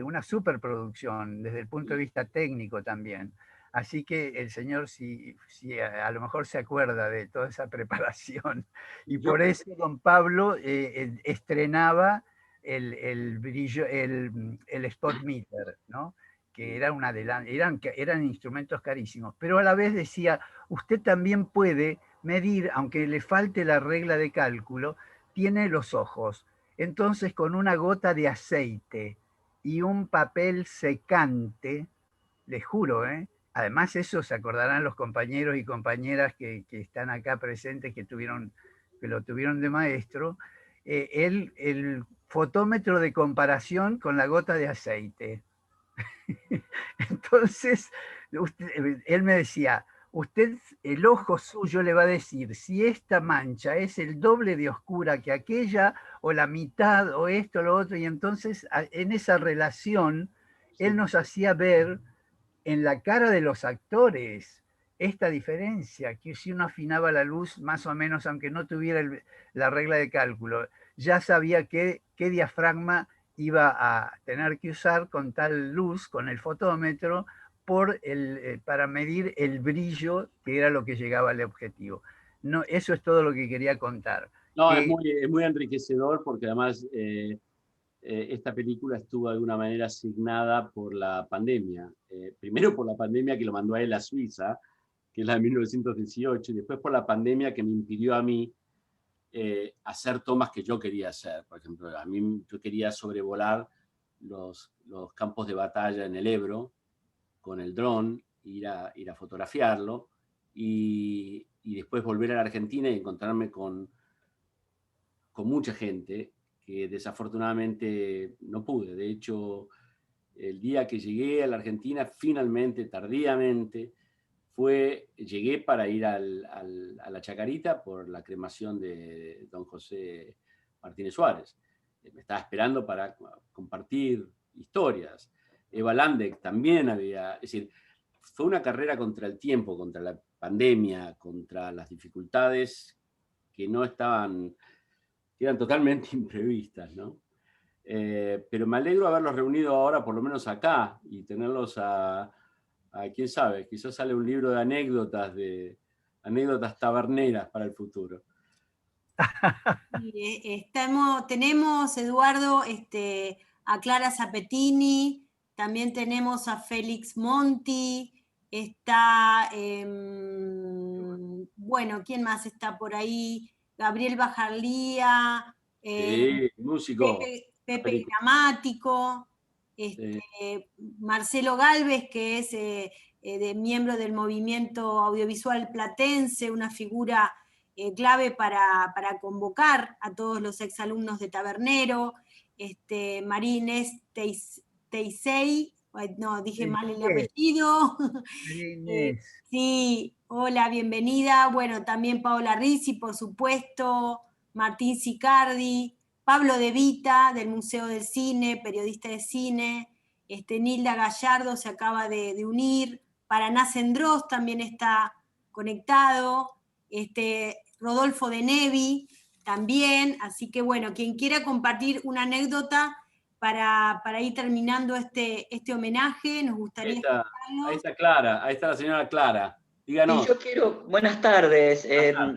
una superproducción desde el punto de vista técnico también. Así que el señor, si a lo mejor se acuerda de toda esa preparación, y por eso don Pablo estrenaba el brillo, el spot meter, ¿no? Que era eran instrumentos carísimos, pero a la vez decía, usted también puede medir, aunque le falte la regla de cálculo, tiene los ojos. Entonces, con una gota de aceite y un papel secante, les juro, además eso se acordarán los compañeros y compañeras que están acá presentes, que lo tuvieron de maestro, el fotómetro de comparación con la gota de aceite. Entonces, él me decía, usted, el ojo suyo le va a decir si esta mancha es el doble de oscura que aquella, o la mitad, o esto, lo otro, y entonces en esa relación, él nos hacía ver en la cara de los actores esta diferencia, que si uno afinaba la luz, más o menos, aunque no tuviera la regla de cálculo, ya sabía qué diafragma iba a tener que usar con tal luz, con el fotómetro, para medir el brillo, que era lo que llegaba al objetivo. No, eso es todo lo que quería contar. No, es muy enriquecedor, porque además esta película estuvo de alguna manera asignada por la pandemia. Primero por la pandemia que lo mandó a él a Suiza, que es la de 1918, y después por la pandemia que me impidió a mí hacer tomas que yo quería hacer. Por ejemplo, yo quería sobrevolar los campos de batalla en el Ebro con el dron, ir a fotografiarlo, y después volver a la Argentina y encontrarme con mucha gente que desafortunadamente no pude. De hecho, el día que llegué a la Argentina, finalmente, tardíamente, llegué para ir a la Chacarita por la cremación de don José Martínez Suárez. Me estaba esperando para compartir historias. Eva Landek también había... Es decir, fue una carrera contra el tiempo, contra la pandemia, contra las dificultades que no estaban... que eran totalmente imprevistas, ¿no? Pero me alegro de haberlos reunido ahora, por lo menos acá, y tenerlos quién sabe, quizás sale un libro de anécdotas taberneras para el futuro. Tenemos, Eduardo, a Clara Zapetini, también tenemos a Félix Monti, está, bueno, ¿quién más está por ahí? Gabriel Bajarlía, Sí, músico. Pepe Gramático, Marcelo Galvez, que es miembro del movimiento audiovisual platense, una figura clave para convocar a todos los exalumnos de Tabernero, Marínez Teisei, no, dije mal el apellido. Sí, hola, bienvenida. Bueno, también Paola Rizzi, por supuesto, Martín Sicardi, Pablo De Vita, del Museo del Cine, periodista de cine, Nilda Gallardo se acaba de unir, Paraná Sendros también está conectado, Rodolfo De Nevi también, así que bueno, quien quiera compartir una anécdota para ir terminando este homenaje, nos gustaría escucharlo. Ahí está Clara, ahí está la señora Clara. Díganos. Y yo quiero, buenas tardes,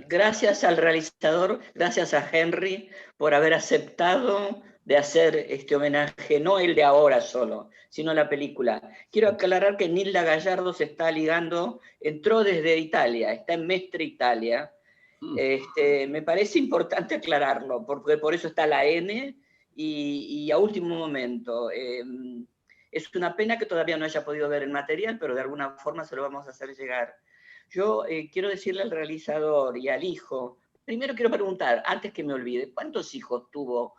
gracias al realizador, gracias a Henry por haber aceptado de hacer este homenaje, no el de ahora solo, sino la película. Quiero aclarar que Nilda Gallardo se está ligando, entró desde Italia, está en Mestre, Italia. Me parece importante aclararlo, porque por eso está la N y a último momento. Es una pena que todavía no haya podido ver el material, pero de alguna forma se lo vamos a hacer llegar. Yo quiero decirle al realizador y al hijo, primero quiero preguntar, antes que me olvide, ¿cuántos hijos tuvo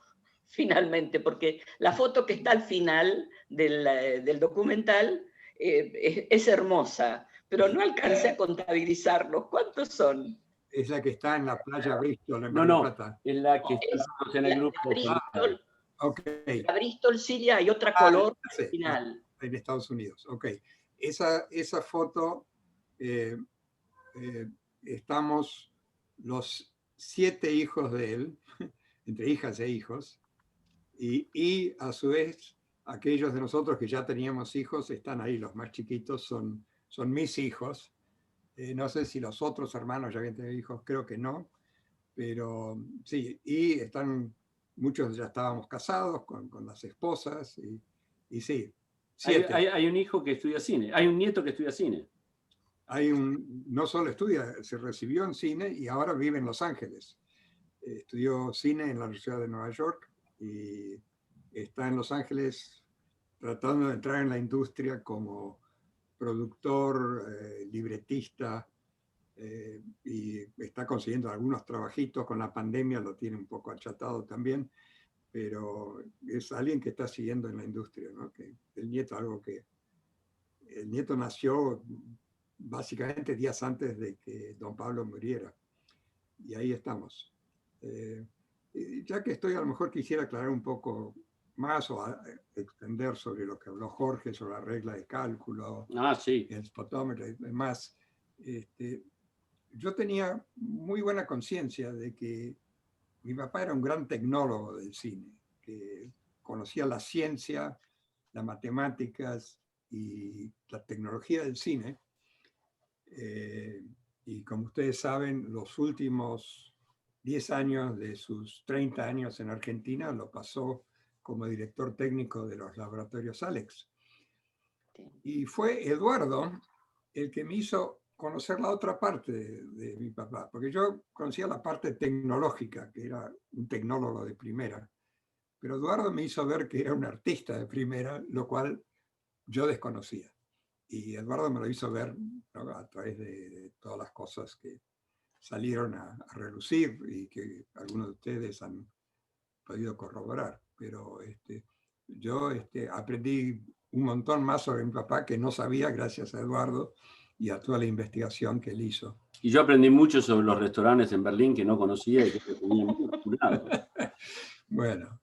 finalmente? Porque la foto que está al final del documental es hermosa, pero no alcancé a contabilizarlos. ¿Cuántos son? Es la que está en la playa Bristol, en Mar del Plata. Es la que está en el grupo. Bristol, okay. La Bristol, Siria, y otra color al final. En Estados Unidos, ok. Esa foto... estamos los 7 hijos de él, entre hijas e hijos, y a su vez aquellos de nosotros que ya teníamos hijos están ahí, los más chiquitos son son mis hijos. No sé si los otros hermanos ya habían tenido hijos, creo que no, pero sí, y muchos ya estábamos casados con las esposas, y sí, 7. Hay un hijo que estudia cine, hay un nieto que estudia cine. No solo estudia, se recibió en cine y ahora vive en Los Ángeles. Estudió cine en la Universidad de Nueva York y está en Los Ángeles tratando de entrar en la industria como productor, libretista, y está consiguiendo algunos trabajitos. Con la pandemia lo tiene un poco achatado también, pero es alguien que está siguiendo en la industria, ¿no? Que el nieto nació básicamente días antes de que don Pablo muriera, y ahí estamos. Ya que estoy, a lo mejor quisiera aclarar un poco más o extender sobre lo que habló Jorge, sobre la regla de cálculo, Sí. el spotómetro y demás. Yo tenía muy buena conciencia de que mi papá era un gran tecnólogo del cine, que conocía la ciencia, las matemáticas y la tecnología del cine. Y como ustedes saben, los últimos 10 años de sus 30 años en Argentina lo pasó como director técnico de los laboratorios Alex. Y fue Eduardo el que me hizo conocer la otra parte de mi papá, porque yo conocía la parte tecnológica, que era un tecnólogo de primera, pero Eduardo me hizo ver que era un artista de primera, lo cual yo desconocía. Y Eduardo me lo hizo ver, ¿no?, a través de todas las cosas que salieron a relucir y que algunos de ustedes han podido corroborar. Pero yo aprendí un montón más sobre mi papá que no sabía, gracias a Eduardo y a toda la investigación que él hizo. Y yo aprendí mucho sobre los restaurantes en Berlín que no conocía y que tenía muy curado. Bueno,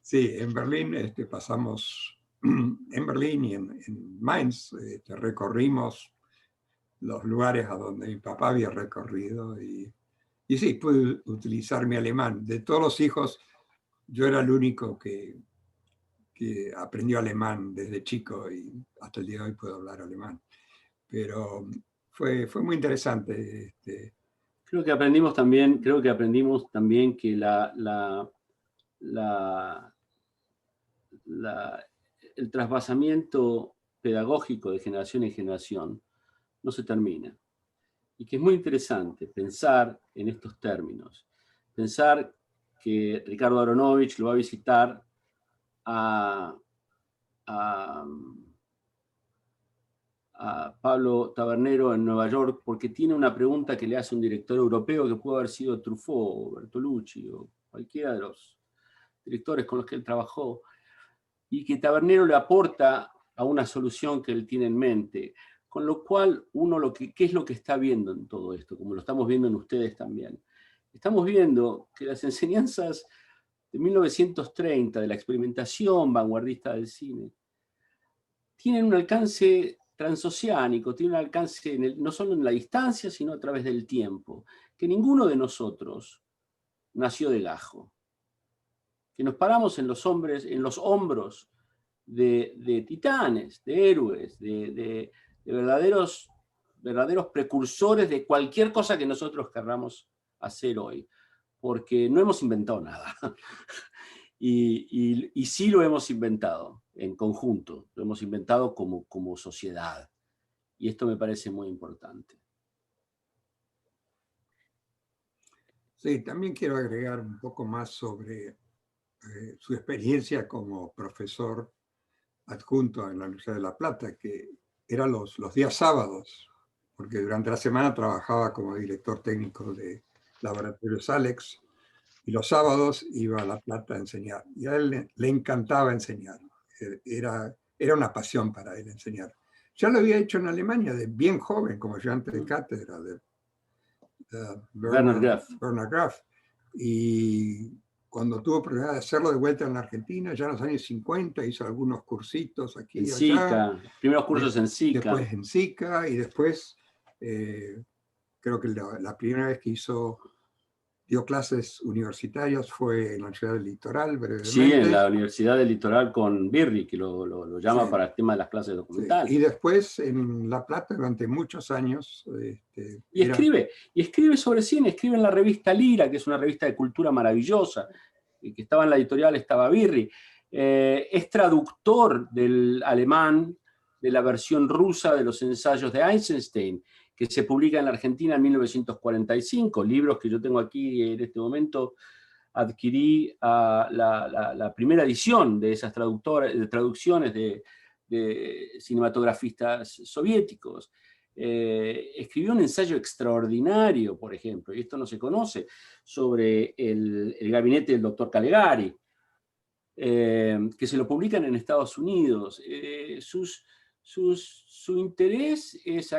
sí, en Berlín pasamos, en Berlín y en Mainz, recorrimos los lugares a donde mi papá había recorrido, y sí, pude utilizar mi alemán. De todos los hijos, yo era el único que aprendió alemán desde chico, y hasta el día de hoy puedo hablar alemán. Pero fue muy interesante. Creo que aprendimos también que el trasvasamiento pedagógico de generación en generación no se termina. Y que es muy interesante pensar en estos términos. Pensar que Ricardo Aronovich lo va a visitar a Pablo Tabernero en Nueva York porque tiene una pregunta que le hace un director europeo, que pudo haber sido Truffaut o Bertolucci o cualquiera de los directores con los que él trabajó, y que Tabernero le aporta a una solución que él tiene en mente. Con lo cual, ¿qué es lo que está viendo en todo esto? Como lo estamos viendo en ustedes también. Estamos viendo que las enseñanzas de 1930, de la experimentación vanguardista del cine, tienen un alcance transoceánico, tienen un alcance no solo en la distancia, sino a través del tiempo, que ninguno de nosotros nació de gajo. Que nos paramos en los hombros de titanes, de héroes, de verdaderos precursores de cualquier cosa que nosotros querramos hacer hoy, porque no hemos inventado nada. Y sí lo hemos inventado en conjunto, lo hemos inventado como sociedad. Y esto me parece muy importante. Sí, también quiero agregar un poco más sobre su experiencia como profesor adjunto en la Universidad de La Plata, que eran los días sábados, porque durante la semana trabajaba como director técnico de laboratorios Alex, y los sábados iba a La Plata a enseñar. Y a él le encantaba enseñar. Era una pasión para él enseñar. Ya lo había hecho en Alemania de bien joven, como ayudante de cátedra de Bernhard Graff. Y cuando tuvo oportunidad de hacerlo de vuelta en la Argentina, ya en los años 50, hizo algunos cursitos aquí y allá. Primeros cursos en SICA. Después en SICA, y después creo que la primera vez que hizo dio clases universitarias, fue en la Universidad del Litoral brevemente. Sí, en la Universidad del Litoral con Birri, que lo llama Sí. para el tema de las clases documentales. Sí. Y después en La Plata durante muchos años. Y escribe sobre cine, escribe en la revista Lira, que es una revista de cultura maravillosa, que estaba en la editorial, estaba Birri. Es traductor del alemán de la versión rusa de los ensayos de Eisenstein, que se publica en la Argentina en 1945, libros que yo tengo aquí en este momento. Adquirí la primera edición de esas traducciones de cinematografistas soviéticos. Escribió un ensayo extraordinario, por ejemplo, y esto no se conoce, sobre el gabinete del doctor Calegari, que se lo publican en Estados Unidos. Su interés es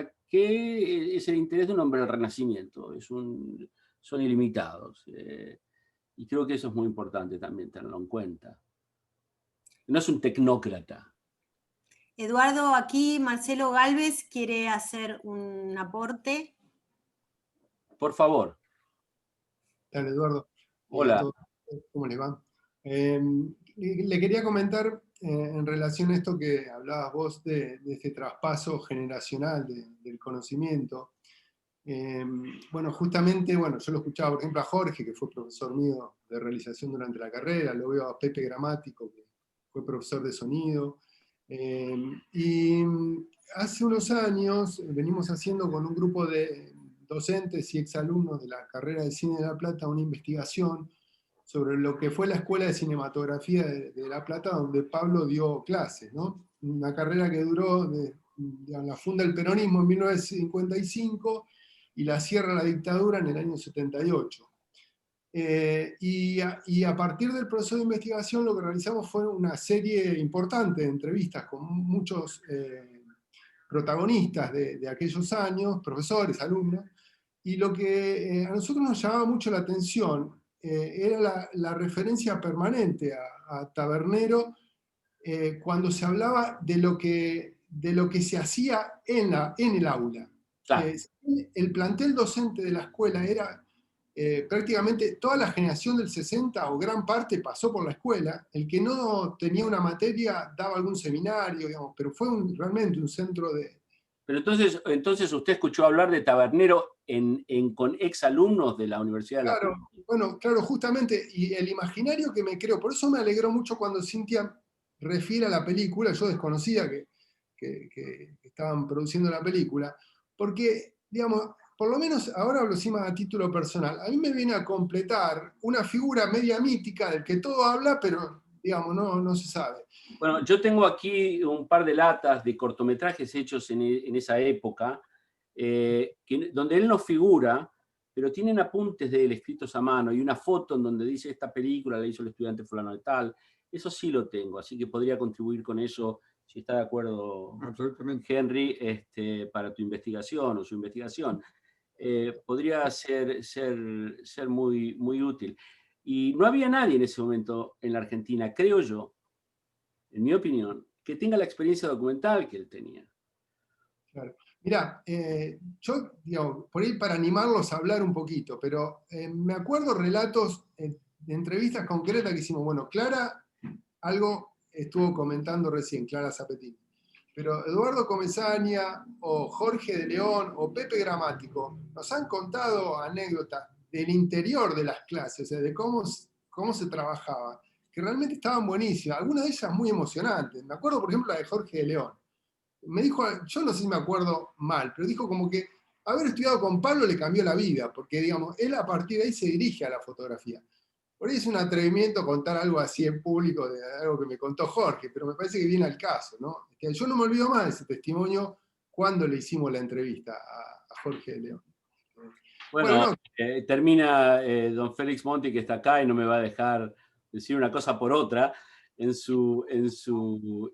el interés de un hombre del Renacimiento, son ilimitados. Y creo que eso es muy importante también tenerlo en cuenta. No es un tecnócrata. Eduardo, aquí Marcelo Gálvez quiere hacer un aporte. Por favor. Dale, Eduardo. Hola. ¿Cómo le va? Le quería comentar en relación a esto que hablabas vos de este traspaso generacional del conocimiento. Bueno, justamente, yo lo escuchaba, por ejemplo, a Jorge, que fue profesor mío de realización durante la carrera, lo veo a Pepe Gramático, que fue profesor de sonido, y hace unos años venimos haciendo con un grupo de docentes y exalumnos de la carrera de Cine de La Plata una investigación sobre lo que fue la Escuela de Cinematografía de La Plata, donde Pablo dio clases, ¿no? Una carrera que duró, la funda el peronismo en 1955 y la cierra la dictadura en el año 78. Y a partir del proceso de investigación lo que realizamos fue una serie importante de entrevistas con muchos protagonistas de aquellos años, profesores, alumnos, y lo que a nosotros nos llamaba mucho la atención era la referencia permanente a Tabernero cuando se hablaba de lo que se hacía en el aula. Claro. El plantel docente de la escuela era prácticamente toda la generación del 60 o gran parte pasó por la escuela. El que no tenía una materia daba algún seminario, digamos, pero fue realmente un centro de... Pero entonces usted escuchó hablar de Tabernero con exalumnos de la Universidad de La Plata. Bueno, claro, justamente, y el imaginario que me creo, por eso me alegró mucho cuando Cintia refiere a la película, yo desconocía que estaban produciendo la película, porque, digamos, por lo menos ahora hablo sí más a título personal, a mí me viene a completar una figura media mítica del que todo habla, pero, digamos, no se sabe. Bueno, yo tengo aquí un par de latas de cortometrajes hechos en esa época, donde él no figura, pero tienen apuntes de él escritos a mano y una foto en donde dice esta película la hizo el estudiante fulano de tal. Eso sí lo tengo, así que podría contribuir con eso, si está de acuerdo, Henry, para tu investigación o su investigación. Podría ser muy, muy útil. Y no había nadie en ese momento en la Argentina, creo yo, en mi opinión, que tenga la experiencia documental que él tenía. Claro. Mirá, yo, digamos, por ahí para animarlos a hablar un poquito, pero me acuerdo relatos de entrevistas concretas que hicimos. Bueno, Clara, algo estuvo comentando recién, Clara Zapetini, pero Eduardo Comesaña o Jorge de León o Pepe Gramático nos han contado anécdotas del interior de las clases, o sea, de cómo se trabajaba, que realmente estaban buenísimas, algunas de ellas muy emocionantes. Me acuerdo, por ejemplo, la de Jorge de León. Me dijo, yo no sé si me acuerdo mal, pero dijo como que haber estudiado con Pablo le cambió la vida, porque, digamos, él a partir de ahí se dirige a la fotografía. Por ahí es un atrevimiento contar algo así en público, de algo que me contó Jorge, pero me parece que viene al caso, ¿no? Yo no me olvido más de ese testimonio cuando le hicimos la entrevista a Jorge de León. Bueno, termina don Félix Monti, que está acá y no me va a dejar decir una cosa por otra. En su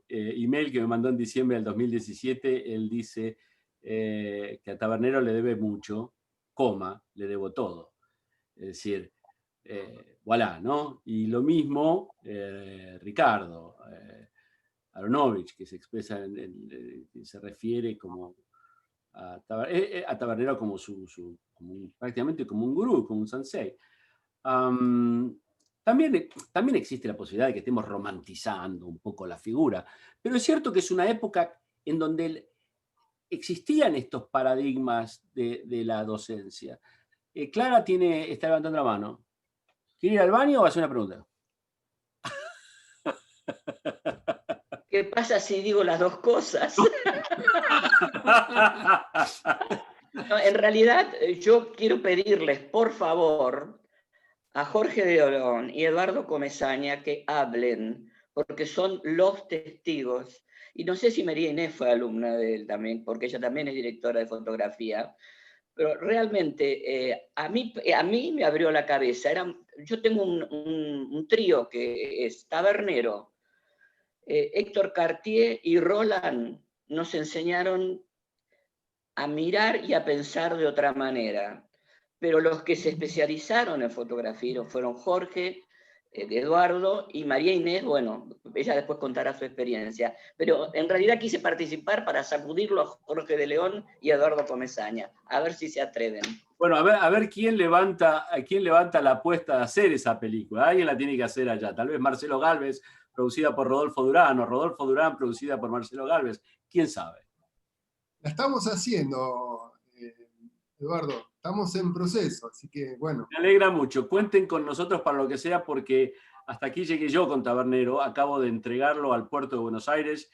email que me mandó en diciembre del 2017, él dice que a Tabernero le debe mucho, le debo todo. Es decir, voilà, ¿no? Y lo mismo Ricardo Aronovich, que se expresa, que se refiere como a Tabernero como prácticamente como un gurú, como un sensei. También existe la posibilidad de que estemos romantizando un poco la figura, pero es cierto que es una época en donde existían estos paradigmas de la docencia. Clara está levantando la mano. ¿Quiere ir al baño o va a hacer una pregunta? ¿Qué pasa si digo las dos cosas? No, en realidad, yo quiero pedirles, por favor, a Jorge de León y Eduardo Comesaña que hablen, porque son los testigos. Y no sé si María Inés fue alumna de él también, porque ella también es directora de fotografía, pero realmente a mí me abrió la cabeza. Yo tengo un trío que es Tabernero, Héctor Cartier y Roland nos enseñaron a mirar y a pensar de otra manera. Pero los que se especializaron en fotografía fueron Jorge, Eduardo y María Inés. Bueno, ella después contará su experiencia. Pero en realidad quise participar para sacudirlo a Jorge de León y a Eduardo Comesaña, a ver si se atreven. Bueno, a ver quién levanta la apuesta de hacer esa película. Alguien la tiene que hacer allá. Tal vez Marcelo Gálvez, producida por Rodolfo Durán, o Rodolfo Durán, producida por Marcelo Gálvez. ¿Quién sabe? La estamos haciendo, Eduardo, estamos en proceso, así que bueno. Me alegra mucho. Cuenten con nosotros para lo que sea, porque hasta aquí llegué yo con Tabernero. Acabo de entregarlo al puerto de Buenos Aires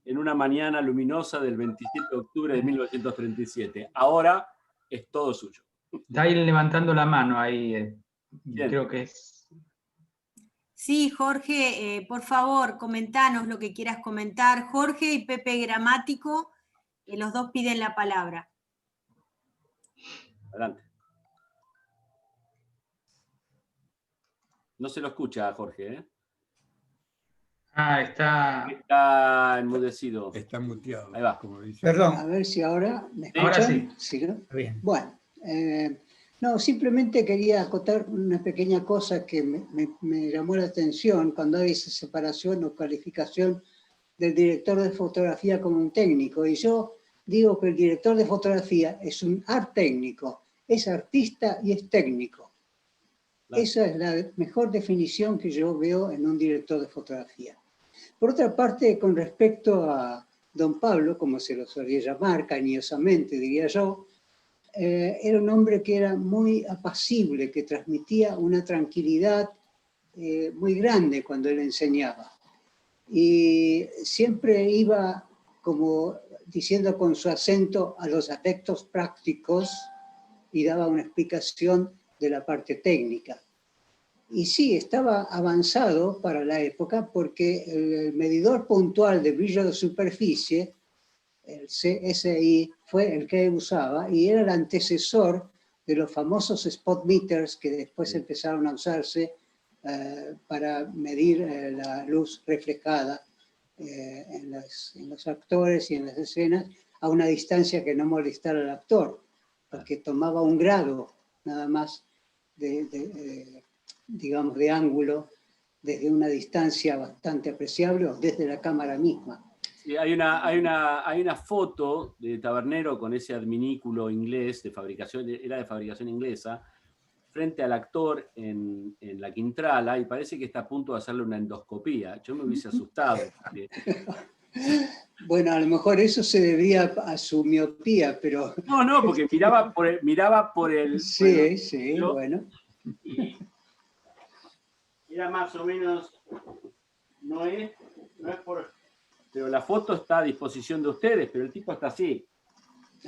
en una mañana luminosa del 27 de octubre de 1937. Ahora es todo suyo. Está ahí levantando la mano, ahí creo que es... Sí, Jorge, por favor, comentanos lo que quieras comentar. Jorge y Pepe Gramático, los dos piden la palabra. Adelante. No se lo escucha a Jorge, ¿eh? Está enmudecido. Está muteado. Ahí va. Como dice. Perdón. A ver si ahora me escuchan. Ahora sí. ¿Sí, no? Bien. Bueno, no, simplemente quería acotar una pequeña cosa que me llamó la atención cuando hay esa separación o calificación del director de fotografía como un técnico. Y yo digo que el director de fotografía es un art técnico, es artista y es técnico. Claro. Esa es la mejor definición que yo veo en un director de fotografía. Por otra parte, con respecto a don Pablo, como se lo solía llamar, cariñosamente diría yo, era un hombre que era muy apacible, que transmitía una tranquilidad muy grande cuando él enseñaba. Y siempre iba como diciendo con su acento a los aspectos prácticos y daba una explicación de la parte técnica. Y sí, estaba avanzado para la época porque el medidor puntual de brillo de superficie, el CSI, fue el que usaba y era el antecesor de los famosos spot meters que después empezaron a usarse para medir la luz reflejada en los actores y en las escenas a una distancia que no molestara al actor, porque tomaba un grado nada más digamos, de ángulo desde una distancia bastante apreciable o desde la cámara misma. Sí, hay una foto de Tabernero con ese adminículo inglés era de fabricación inglesa, frente al actor en la Quintrala, y parece que está a punto de hacerle una endoscopía. Yo me hubiese asustado. Porque... Bueno, a lo mejor eso se debía a su miopía, pero... No, porque miraba por el... Sí, bueno. Y era más o menos... No es por... Pero la foto está a disposición de ustedes, pero el tipo está así.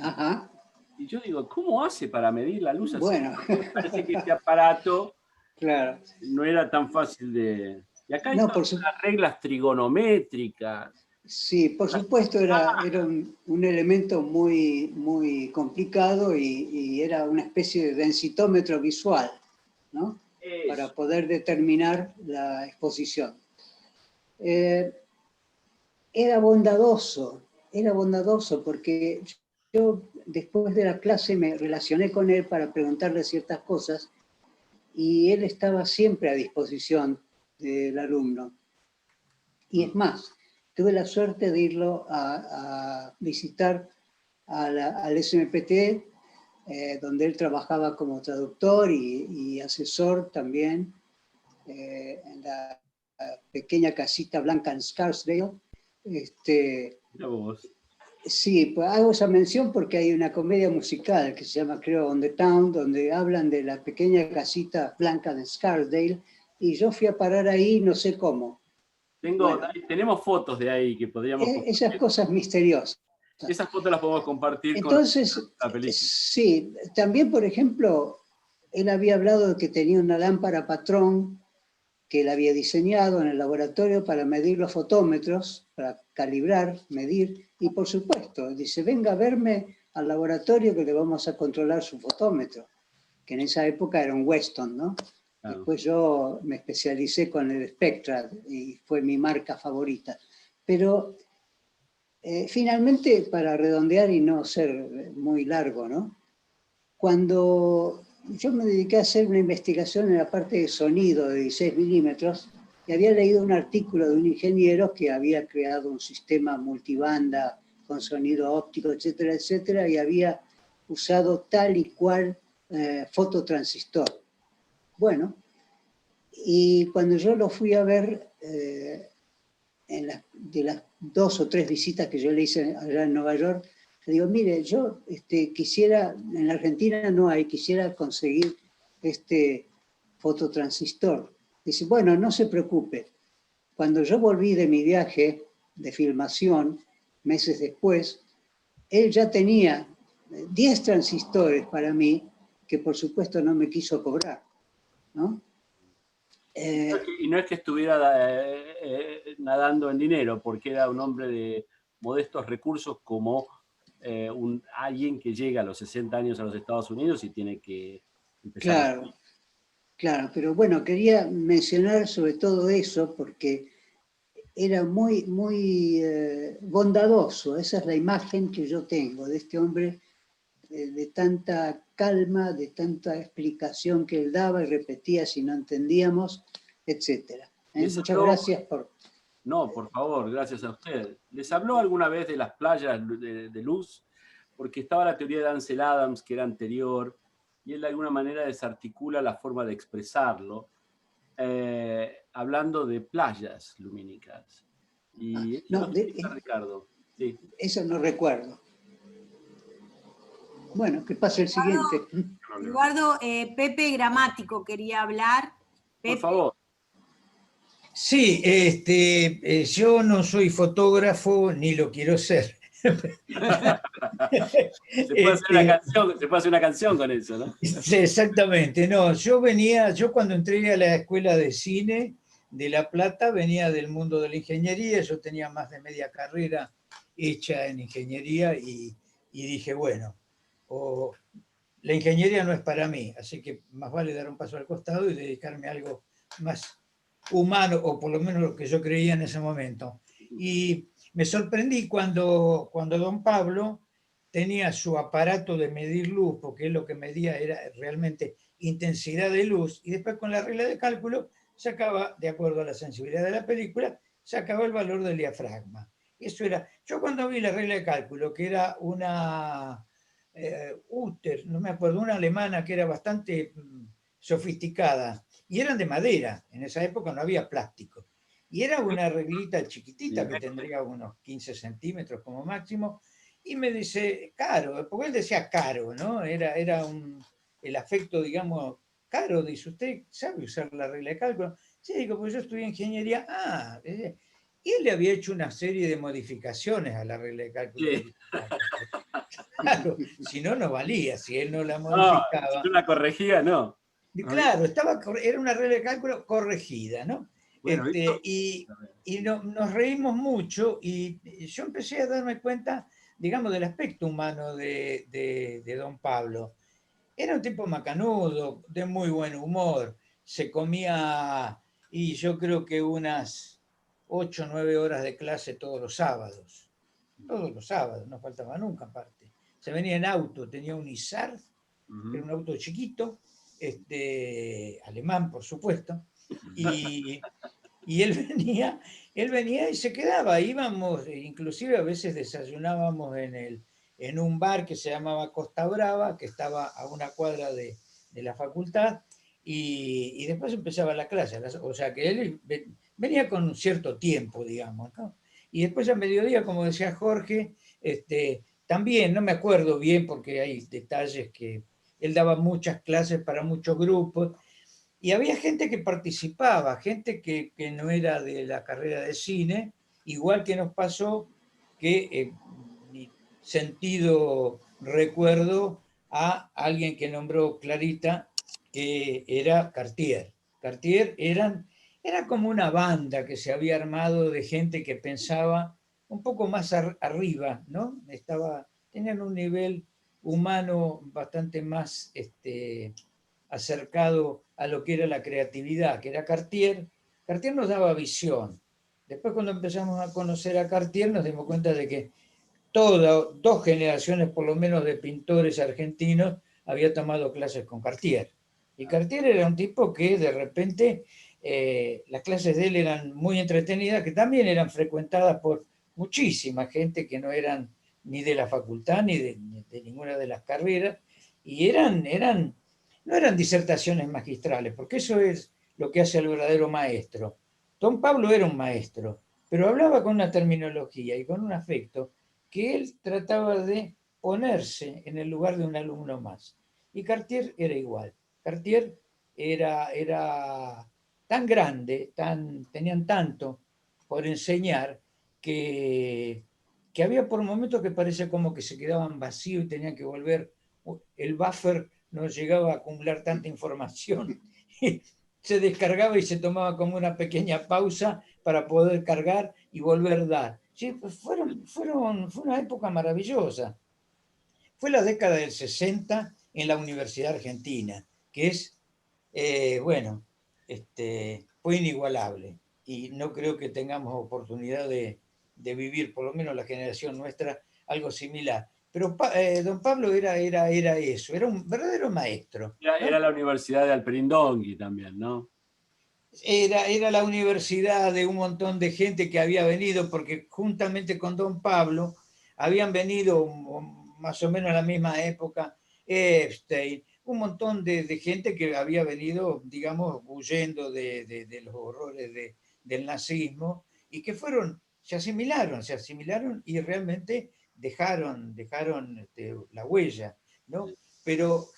Ajá. Y yo digo, ¿cómo hace para medir la luz así? Bueno. Me parece que este aparato claro. No era tan fácil de... Y acá hay unas reglas trigonométricas. Sí, por supuesto, era un elemento muy, muy complicado y era una especie de densitómetro visual, ¿no? Para poder determinar la exposición. Era bondadoso porque yo después de la clase me relacioné con él para preguntarle ciertas cosas y él estaba siempre a disposición del alumno. Y es más, tuve la suerte de irlo a visitar al SMPT donde él trabajaba como traductor y asesor también, en la pequeña casita blanca en Scarsdale. Sí, pues hago esa mención porque hay una comedia musical que se llama, creo, On the Town, donde hablan de la pequeña casita blanca de Scarsdale, y yo fui a parar ahí no sé cómo. Tenemos fotos de ahí que podríamos compartir. Esas cosas misteriosas. Esas fotos las podemos compartir. Entonces, con la película. sí, también, por ejemplo, él había hablado de que tenía una lámpara patrón que él había diseñado en el laboratorio para medir los fotómetros, para calibrar, medir, y por supuesto, dice, venga a verme al laboratorio que le vamos a controlar su fotómetro, que en esa época era un Weston, ¿no? Claro. Después yo me especialicé con el Spectra y fue mi marca favorita. Pero finalmente, para redondear y no ser muy largo, ¿no? Cuando yo me dediqué a hacer una investigación en la parte de sonido de 16 milímetros, y había leído un artículo de un ingeniero que había creado un sistema multibanda con sonido óptico, etcétera, etcétera, y había usado tal y cual fototransistor. Bueno, y cuando yo lo fui a ver, de las 2 o 3 visitas que yo le hice allá en Nueva York, le digo, mire, yo quisiera, en la Argentina no hay, quisiera conseguir este fototransistor. Dice, bueno, no se preocupe. Cuando yo volví de mi viaje de filmación, meses después, él ya tenía 10 transistores para mí, que por supuesto no me quiso cobrar, ¿no? Y no es que estuviera nadando en dinero, porque era un hombre de modestos recursos como alguien que llega a los 60 años a los Estados Unidos y tiene que empezar. Claro, claro, pero bueno, quería mencionar sobre todo eso porque era muy, muy bondadoso. Esa es la imagen que yo tengo de este hombre, de tanta calma, de tanta explicación que él daba y repetía si no entendíamos, etc. Muchas gracias por... No, por favor, gracias a usted. ¿Les habló alguna vez de las playas de luz? Porque estaba la teoría de Ansel Adams, que era anterior, y él de alguna manera desarticula la forma de expresarlo, hablando de playas lumínicas. Y eso no, lo explica Ricardo. Sí. Eso no recuerdo. Bueno, que pase el siguiente. Eduardo, Pepe Gramático quería hablar. Pepe. Por favor. Sí, yo no soy fotógrafo ni lo quiero ser. Se puede hacer una canción con eso, ¿no? Sí, exactamente, no, yo cuando entré a la escuela de cine de La Plata, venía del mundo de la ingeniería, yo tenía más de media carrera hecha en ingeniería y dije, bueno, la ingeniería no es para mí, así que más vale dar un paso al costado y dedicarme a algo más humano, o por lo menos lo que yo creía en ese momento. Y me sorprendí cuando don Pablo tenía su aparato de medir luz, porque él lo que medía era realmente intensidad de luz, y después con la regla de cálculo sacaba, de acuerdo a la sensibilidad de la película, sacaba el valor del diafragma. Eso era, yo cuando vi la regla de cálculo, que era una Uter, no me acuerdo, una alemana que era bastante sofisticada, y eran de madera, en esa época no había plástico, y era una reglita chiquitita que tendría unos 15 centímetros como máximo, y me dice, caro, porque él decía caro, ¿no? Era el afecto, digamos, caro, dice, ¿usted sabe usar la regla de cálculo? Sí, digo, pues yo estudié ingeniería. Y él le había hecho una serie de modificaciones a la regla de cálculo. Sí. Claro, si no, no valía, si él no la modificaba. No, si no la corregía, no. Claro, era una regla de cálculo corregida, ¿no? Bueno, y nos reímos mucho y yo empecé a darme cuenta, digamos, del aspecto humano de don Pablo. Era un tipo macanudo, de muy buen humor, se comía, y yo creo que unas 8 o 9 horas de clase todos los sábados, no faltaba nunca aparte. Se venía en auto, tenía un Isar, que era un auto chiquito, alemán por supuesto, y él venía y se quedaba, íbamos, inclusive a veces desayunábamos en en un bar que se llamaba Costa Brava, que estaba a una cuadra de la facultad, y después empezaba la clase. O sea que él venía con un cierto tiempo, digamos, ¿no? Y después a mediodía, como decía Jorge, también, no me acuerdo bien porque hay detalles que él daba muchas clases para muchos grupos, y había gente que participaba, gente que no era de la carrera de cine, igual que nos pasó que mi sentido recuerdo a alguien que nombró Clarita, que era Cartier. Cartier era como una banda que se había armado de gente que pensaba un poco más arriba, ¿no? Tenían un nivel humano bastante más acercado a lo que era la creatividad, que era Cartier. Cartier nos daba visión. Después cuando empezamos a conocer a Cartier nos dimos cuenta de que dos generaciones por lo menos de pintores argentinos había tomado clases con Cartier. Y Cartier era un tipo que de repente las clases de él eran muy entretenidas, que también eran frecuentadas por muchísima gente que no eran ni de la facultad ni de ninguna de las carreras, y no eran disertaciones magistrales, porque eso es lo que hace al verdadero maestro. Don Pablo era un maestro, pero hablaba con una terminología y con un afecto que él trataba de ponerse en el lugar de un alumno más. Y Cartier era igual. Cartier era tan grande, tenían tanto por enseñar, que había por momentos que parecía como que se quedaban vacíos y tenían que volver. El buffer no llegaba a acumular tanta información. Se descargaba y se tomaba como una pequeña pausa para poder cargar y volver a dar. Sí, pues fue una época maravillosa. Fue la década del 60 en la Universidad Argentina, que es, bueno, fue inigualable. Y no creo que tengamos oportunidad de vivir, por lo menos la generación nuestra, algo similar. Pero don Pablo era eso, era un verdadero maestro, ¿no? Era la Universidad de Alperindongui también, ¿no? Era la universidad de un montón de gente que había venido, porque juntamente con don Pablo habían venido más o menos a la misma época Epstein, un montón de gente que había venido, digamos, huyendo de los horrores del nazismo, y que se asimilaron y realmente dejaron la huella, ¿no? Pero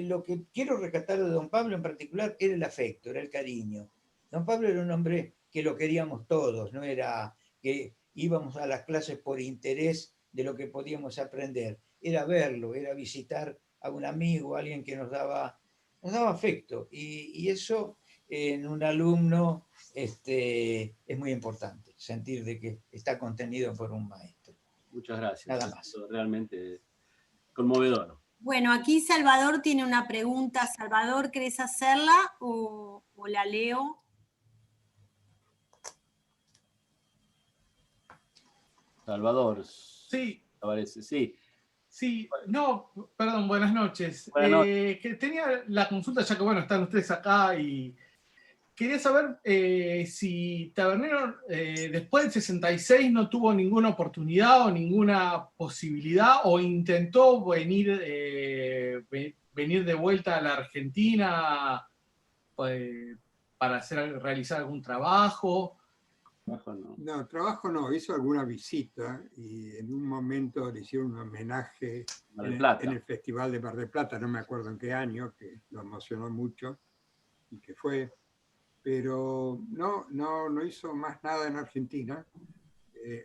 lo que quiero rescatar de don Pablo en particular era el afecto, era el cariño. Don Pablo era un hombre que lo queríamos todos, no era que íbamos a las clases por interés de lo que podíamos aprender, era verlo, era visitar a un amigo, a alguien que nos daba afecto, y eso en un alumno es muy importante, sentir de que está contenido por un maestro. Muchas gracias. Nada más. Realmente conmovedor. Bueno, aquí Salvador tiene una pregunta. Salvador, ¿querés hacerla o la leo? Salvador. Sí. Parece, sí. Sí, no, perdón, buenas noches. Buenas noches. Que tenía la consulta, ya que bueno, están ustedes acá, y quería saber si Tabernero después del 66 no tuvo ninguna oportunidad o ninguna posibilidad, o intentó venir de vuelta a la Argentina para realizar algún trabajo. No, trabajo no, hizo alguna visita y en un momento le hicieron un homenaje en el Festival de Mar del Plata, no me acuerdo en qué año, que lo emocionó mucho y que fue, pero no hizo más nada en Argentina.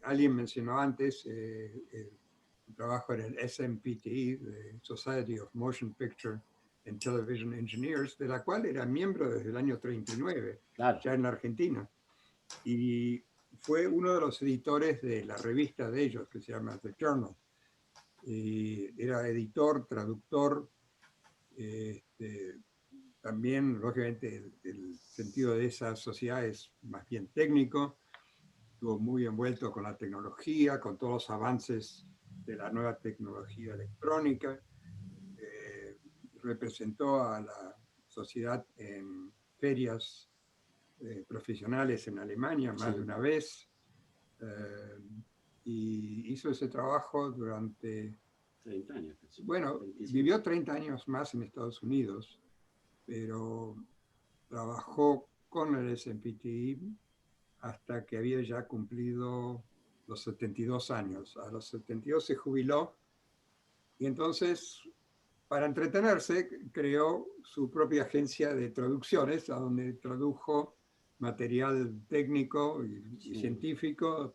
Alguien mencionó antes el trabajo en el SMPTE, the Society of Motion Picture and Television Engineers, de la cual era miembro desde el año 39, claro, ya en la Argentina. Y fue uno de los editores de la revista de ellos, que se llama The Journal. Era editor, traductor, también, lógicamente, el sentido de esa sociedad es más bien técnico, estuvo muy envuelto con la tecnología, con todos los avances de la nueva tecnología electrónica, representó a la sociedad en ferias profesionales en Alemania más de una vez, y hizo ese trabajo durante 30 años. Bueno, 25. vivió 30 años más en Estados Unidos, pero trabajó con el SMPTE hasta que había ya cumplido los 72 años. A los 72 se jubiló y entonces, para entretenerse, creó su propia agencia de traducciones, a donde tradujo material técnico y científico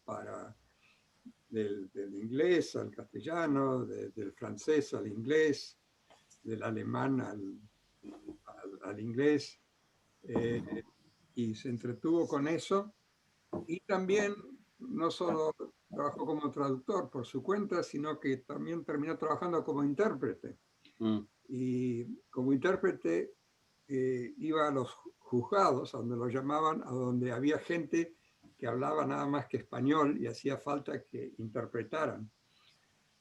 del inglés al castellano, del francés al inglés, del alemán al inglés, y se entretuvo con eso. Y también no solo trabajó como traductor por su cuenta, sino que también terminó trabajando como intérprete. Y como intérprete iba a los juzgados, a donde lo llamaban, a donde había gente que hablaba nada más que español y hacía falta que interpretaran.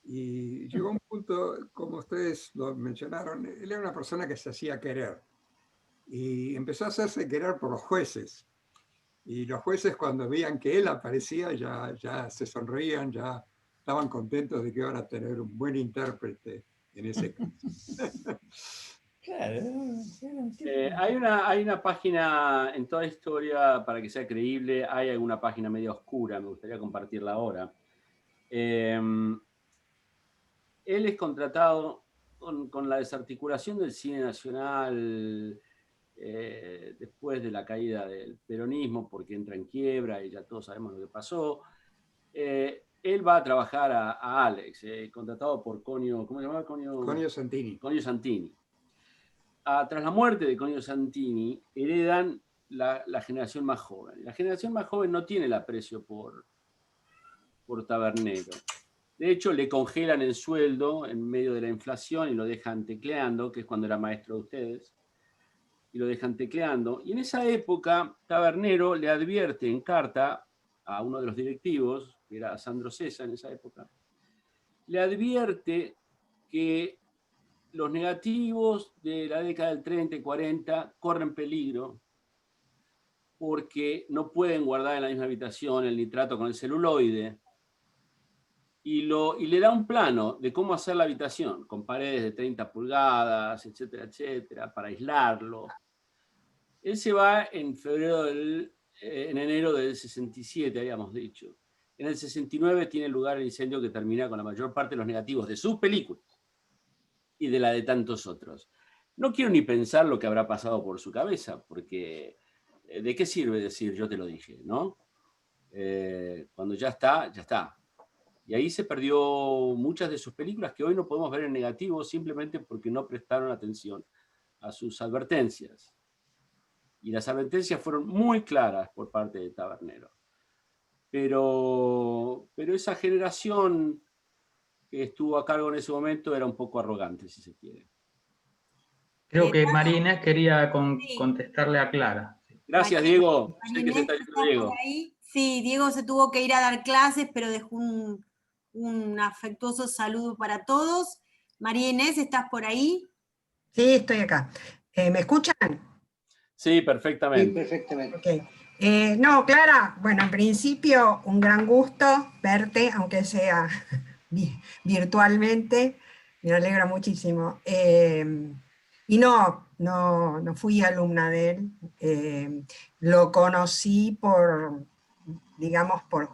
Y llegó un punto, como ustedes lo mencionaron, él era una persona que se hacía querer. Y empezó a hacerse querer por los jueces. Y los jueces, cuando veían que él aparecía, ya se sonreían, ya estaban contentos de que iban a tener un buen intérprete en ese caso. Claro. Hay una página en toda la historia, para que sea creíble, hay alguna página media oscura, me gustaría compartirla ahora. Él es contratado con la desarticulación del cine nacional después de la caída del peronismo, porque entra en quiebra y ya todos sabemos lo que pasó. Él va a trabajar a Alex, contratado por Conio, ¿cómo se llama? Conio Santini. Conio Santini. Tras la muerte de Conio Santini, heredan la generación más joven. La generación más joven no tiene el aprecio por Tabernero. De hecho, le congelan el sueldo en medio de la inflación y lo dejan tecleando, que es cuando era maestro de ustedes, y lo dejan tecleando. Y en esa época, Tabernero le advierte en carta a uno de los directivos, que era Sandro César en esa época, le advierte que los negativos de la década del 30 y 40 corren peligro porque no pueden guardar en la misma habitación el nitrato con el celuloide, y le da un plano de cómo hacer la habitación, con paredes de 30 pulgadas, etcétera, etcétera, para aislarlo. Él se va en enero del 67, habíamos dicho. En el 69 tiene lugar el incendio que termina con la mayor parte de los negativos de sus películas y de la de tantos otros. No quiero ni pensar lo que habrá pasado por su cabeza, porque ¿de qué sirve decir yo te lo dije, no? Cuando ya está, ya está. Y ahí se perdió muchas de sus películas que hoy no podemos ver en negativo simplemente porque no prestaron atención a sus advertencias. Y las advertencias fueron muy claras por parte de Tabernero. Pero esa generación que estuvo a cargo en ese momento era un poco arrogante, si se quiere. Creo que María Inés quería contestarle a Clara. Gracias, Diego. Sé que se está yendo Diego. Sí, Diego se tuvo que ir a dar clases, pero dejó un afectuoso saludo para todos. María Inés, ¿estás por ahí? Sí, estoy acá. ¿Me escuchan? Sí, perfectamente. Sí, perfectamente. Okay. No, Clara, bueno, en principio un gran gusto verte, aunque sea virtualmente, me alegra muchísimo. Y no fui alumna de él, lo conocí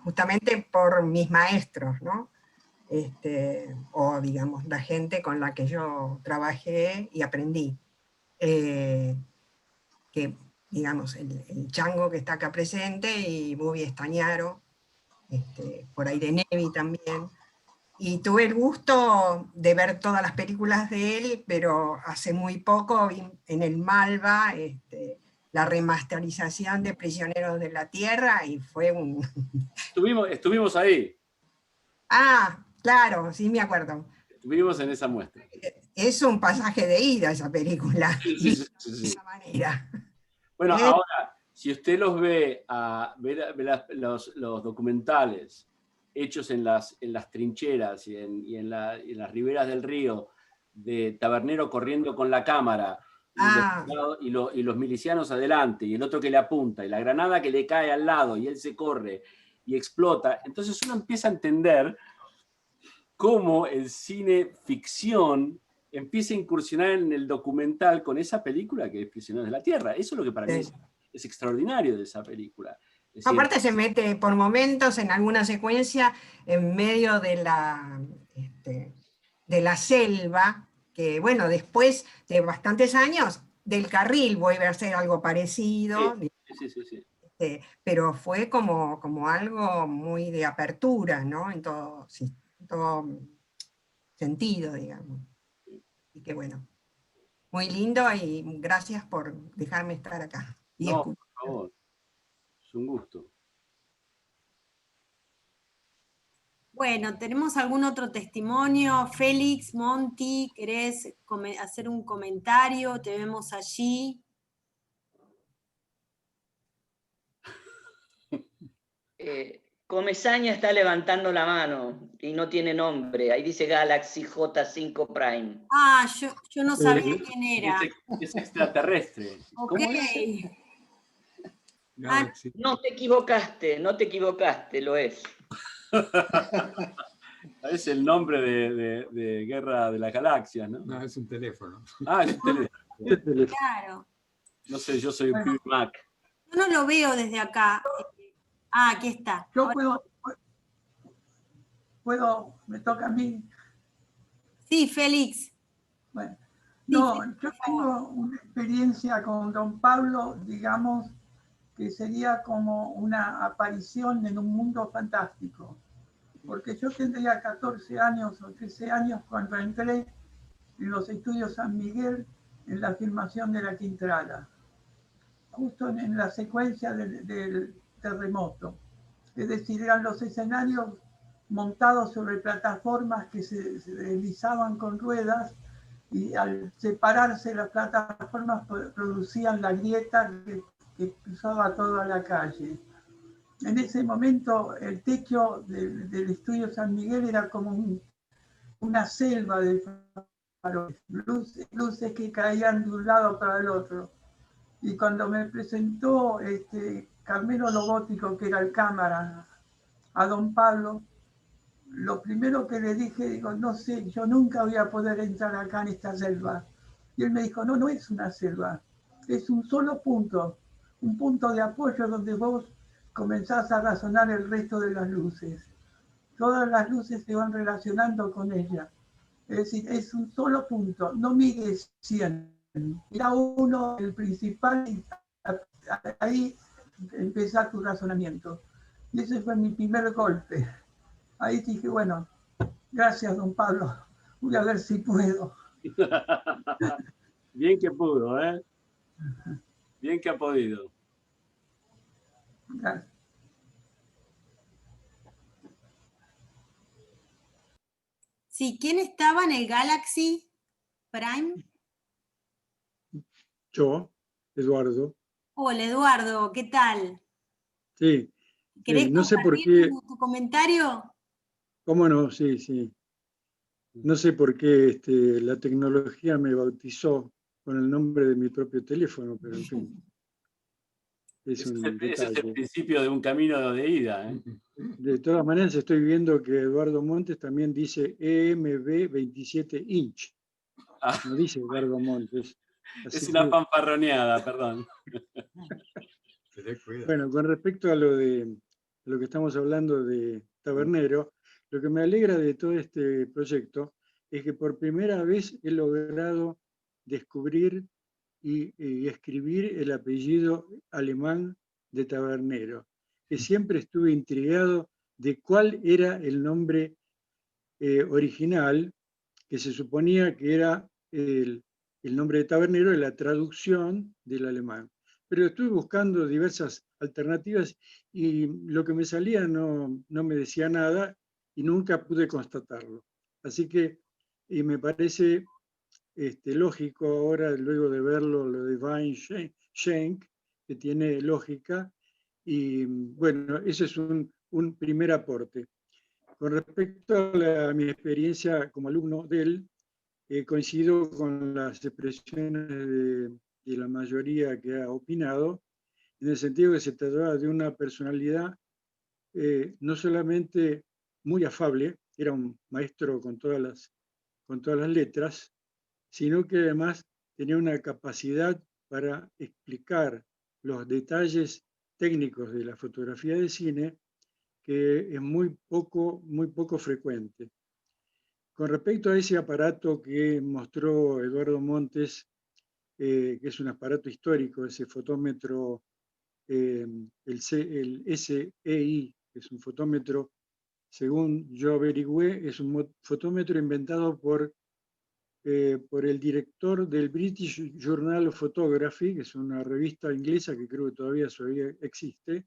justamente por mis maestros, ¿no? O digamos, la gente con la que yo trabajé y aprendí. Que digamos, el Chango que está acá presente y Bubi Estañaro, por ahí de Nevi también. Y tuve el gusto de ver todas las películas de él, pero hace muy poco vi en el Malva la remasterización de Prisioneros de la Tierra y fue un... Estuvimos ahí. Ah, claro, sí me acuerdo. Estuvimos en esa muestra. Es un pasaje de ida esa película, sí. de esa manera. Bueno, ahora, si usted los ve los documentales hechos en las trincheras y en las riberas del río, de Tabernero corriendo con la cámara, y los milicianos adelante, y el otro que le apunta, y la granada que le cae al lado, y él se corre y explota, entonces uno empieza a entender cómo el cine ficción empieza a incursionar en el documental con esa película que es Prisioneros de la Tierra. Eso es lo que para mí es extraordinario de esa película. Es decir, aparte se mete por momentos en alguna secuencia en medio de la selva, que bueno, después de bastantes años, Del Carril vuelve a hacer algo parecido. Sí. Pero fue como algo muy de apertura, ¿no? En todo sentido, digamos. Y que bueno, muy lindo y gracias por dejarme estar acá. Y no, por favor, es un gusto. Bueno, ¿tenemos algún otro testimonio? Félix, Monty, ¿querés hacer un comentario? Te vemos allí. Comesaña está levantando la mano y no tiene nombre. Ahí dice Galaxy J5 Prime. Ah, yo no sabía quién era. Es extraterrestre. Ok. ¿Cómo es? No te equivocaste, lo es. Es el nombre de Guerra de las Galaxias, ¿no? No, es un teléfono. Ah, es un teléfono. Claro. No sé, yo soy un Mac. Yo no lo veo desde acá. Ah, aquí está. Yo me toca a mí. Sí, Félix. Bueno, no, yo tengo una experiencia con don Pablo, digamos, que sería como una aparición en un mundo fantástico. Porque yo tendría 14 años o 13 años cuando entré en los estudios San Miguel en la filmación de La Quintrala, justo en la secuencia del terremoto. Es decir, eran los escenarios montados sobre plataformas que se deslizaban con ruedas y al separarse las plataformas producían la grieta que cruzaba toda la calle. En ese momento el techo del estudio San Miguel era como una selva de faroles, luces que caían de un lado para el otro. Y cuando me presentó Carmelo Logótico, que era el cámara, a don Pablo, lo primero que le dije, digo, no sé, yo nunca voy a poder entrar acá en esta selva. Y él me dijo, no es una selva, es un solo punto, un punto de apoyo donde vos comenzás a razonar el resto de las luces. Todas las luces se van relacionando con ella. Es decir, es un solo punto, no mires 100. Mira uno, el principal, y ahí empieza tu razonamiento. Y ese fue mi primer golpe. Ahí dije, bueno, gracias, don Pablo. Voy a ver si puedo. Bien que pudo, ¿eh? Bien que ha podido. Gracias. Sí, ¿quién estaba en el Galaxy Prime? Yo, Eduardo. Hola, Eduardo, ¿qué tal? Sí. ¿Querés no sé por qué. tu comentario? ¿Cómo no? Sí, sí. No sé por qué la tecnología me bautizó con el nombre de mi propio teléfono, pero en fin. Ese es el principio de un camino de ida, ¿eh? De todas maneras, estoy viendo que Eduardo Montes también dice EMB 27 inch. No dice Eduardo Montes. Es una fanfarroneada, perdón. Bueno, con respecto a lo que estamos hablando de Tabernero, lo que me alegra de todo este proyecto es que por primera vez he logrado descubrir y escribir el apellido alemán de Tabernero, que siempre estuve intrigado de cuál era el nombre original, que se suponía que era el nombre de Tabernero de la traducción del alemán. Pero estuve buscando diversas alternativas y lo que me salía no me decía nada y nunca pude constatarlo. Así que me parece lógico ahora, luego de verlo, lo de Weinschenk, que tiene lógica, y bueno, ese es un primer aporte. Con respecto a mi experiencia como alumno de él, coincido con las expresiones de la mayoría que ha opinado, en el sentido que se trataba de una personalidad no solamente muy afable, era un maestro con todas las letras, sino que además tenía una capacidad para explicar los detalles técnicos de la fotografía de cine que es muy poco frecuente. Con respecto a ese aparato que mostró Eduardo Montes, que es un aparato histórico, ese fotómetro, el SEI, que es un fotómetro, según yo averigüé, es un fotómetro inventado por el director del British Journal of Photography, que es una revista inglesa que creo que todavía existe,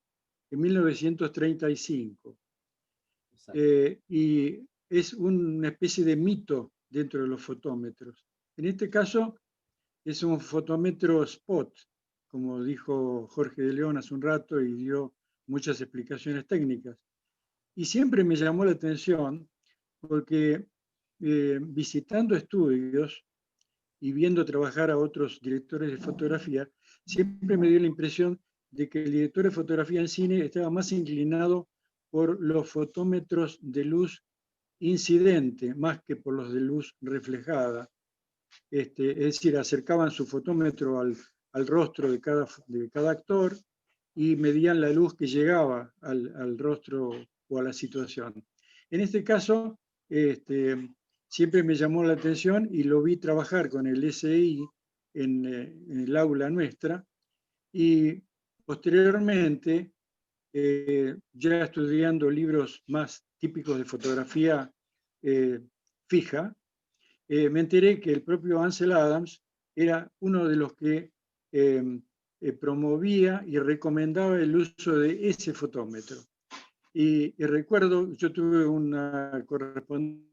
en 1935. Y es una especie de mito dentro de los fotómetros. En este caso es un fotómetro spot, como dijo Jorge de León hace un rato y dio muchas explicaciones técnicas. Y siempre me llamó la atención porque visitando estudios y viendo trabajar a otros directores de fotografía, siempre me dio la impresión de que el director de fotografía en cine estaba más inclinado por los fotómetros de luz incidente, más que por los de luz reflejada. Es decir, acercaban su fotómetro al rostro de cada actor y medían la luz que llegaba al rostro o a la situación. En este caso, siempre me llamó la atención y lo vi trabajar con el SI en el aula nuestra, y posteriormente, ya estudiando libros más típicos de fotografía fija, me enteré que el propio Ansel Adams era uno de los que promovía y recomendaba el uso de ese fotómetro. Y recuerdo, yo tuve una correspondencia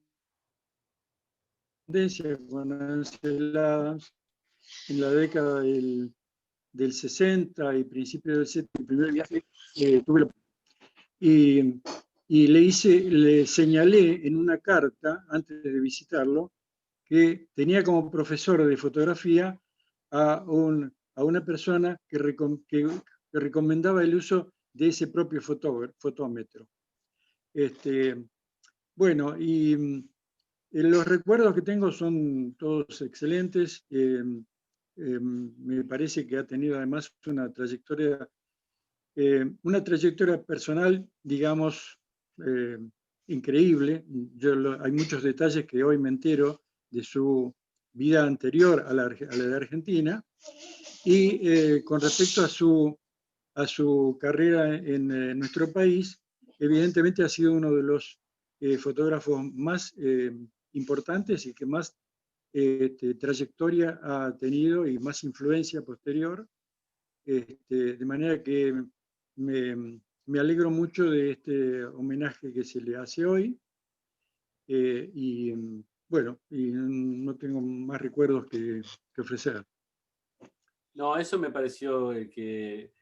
con Ansel Adams en la década del 60 y principios del 70, el primer viaje tuve y le señalé en una carta, antes de visitarlo, que tenía como profesor de fotografía a una persona que recomendaba el uso de ese propio fotómetro. Bueno, y los recuerdos que tengo son todos excelentes. Me parece que ha tenido además una trayectoria personal, digamos, increíble. Hay muchos detalles que hoy me entero de su vida anterior a la de Argentina. Y con respecto a su carrera en nuestro país, evidentemente ha sido uno de los fotógrafos más importantes y que más trayectoria ha tenido y más influencia posterior. De manera que me alegro mucho de este homenaje que se le hace hoy. Y bueno, y no tengo más recuerdos que ofrecer. No, eso me pareció que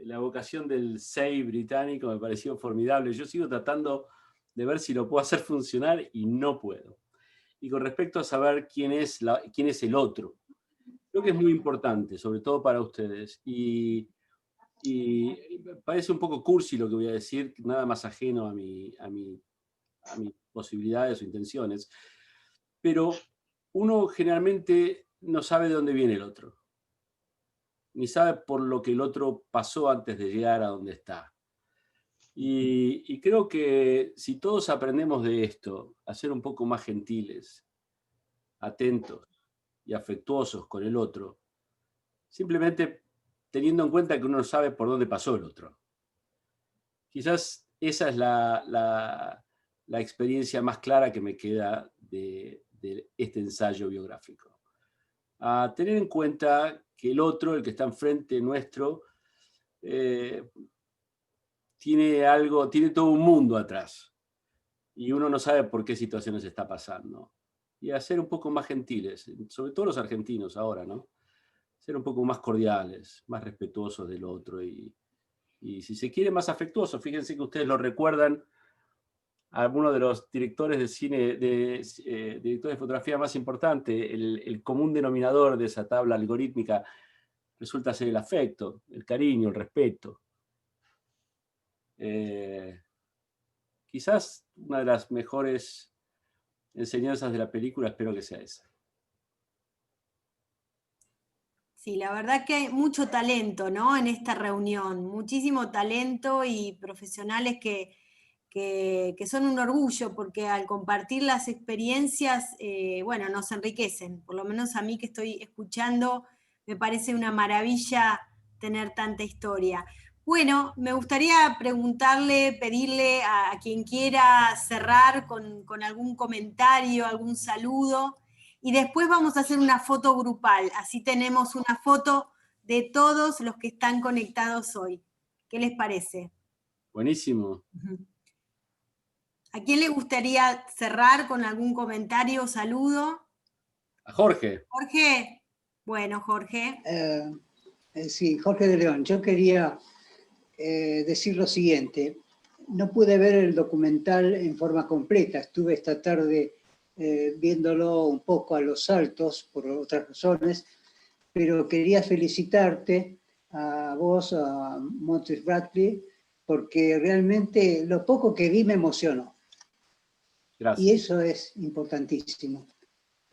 la vocación del SEI británico me pareció formidable. Yo sigo tratando de ver si lo puedo hacer funcionar y no puedo. Y con respecto a saber quién es el otro, creo que es muy importante, sobre todo para ustedes. Y parece un poco cursi lo que voy a decir, nada más ajeno a mis posibilidades o intenciones, pero uno generalmente no sabe de dónde viene el otro, ni sabe por lo que el otro pasó antes de llegar a donde está. Y creo que si todos aprendemos de esto, a ser un poco más gentiles, atentos y afectuosos con el otro, simplemente teniendo en cuenta que uno no sabe por dónde pasó el otro. Quizás esa es la experiencia más clara que me queda de este ensayo biográfico. A tener en cuenta que el otro, el que está enfrente nuestro, tiene todo un mundo atrás y uno no sabe por qué situaciones está pasando. Y a ser un poco más gentiles, sobre todo los argentinos ahora, ¿no? Ser un poco más cordiales, más respetuosos del otro y si se quiere más afectuosos. Fíjense que ustedes lo recuerdan a alguno de los directores de cine, directores de fotografía más importante, el común denominador de esa tabla algorítmica resulta ser el afecto, el cariño, el respeto. quizás una de las mejores enseñanzas de la película, espero que sea esa. Sí, la verdad que hay mucho talento, ¿no? En esta reunión, muchísimo talento y profesionales que son un orgullo, porque al compartir las experiencias, bueno, nos enriquecen. Por lo menos a mí que estoy escuchando, me parece una maravilla tener tanta historia. Bueno, me gustaría preguntarle, pedirle a quien quiera cerrar con algún comentario, algún saludo, y después vamos a hacer una foto grupal, así tenemos una foto de todos los que están conectados hoy. ¿Qué les parece? Buenísimo. ¿A quién le gustaría cerrar con algún comentario o saludo? A Jorge. Jorge. Bueno, Jorge. Sí, Jorge de León. Yo quería decir lo siguiente. No pude ver el documental en forma completa. Estuve esta tarde viéndolo un poco a los saltos por otras razones, pero quería felicitarte a vos, a Montes Bradley, porque realmente lo poco que vi me emocionó. Gracias. Y eso es importantísimo.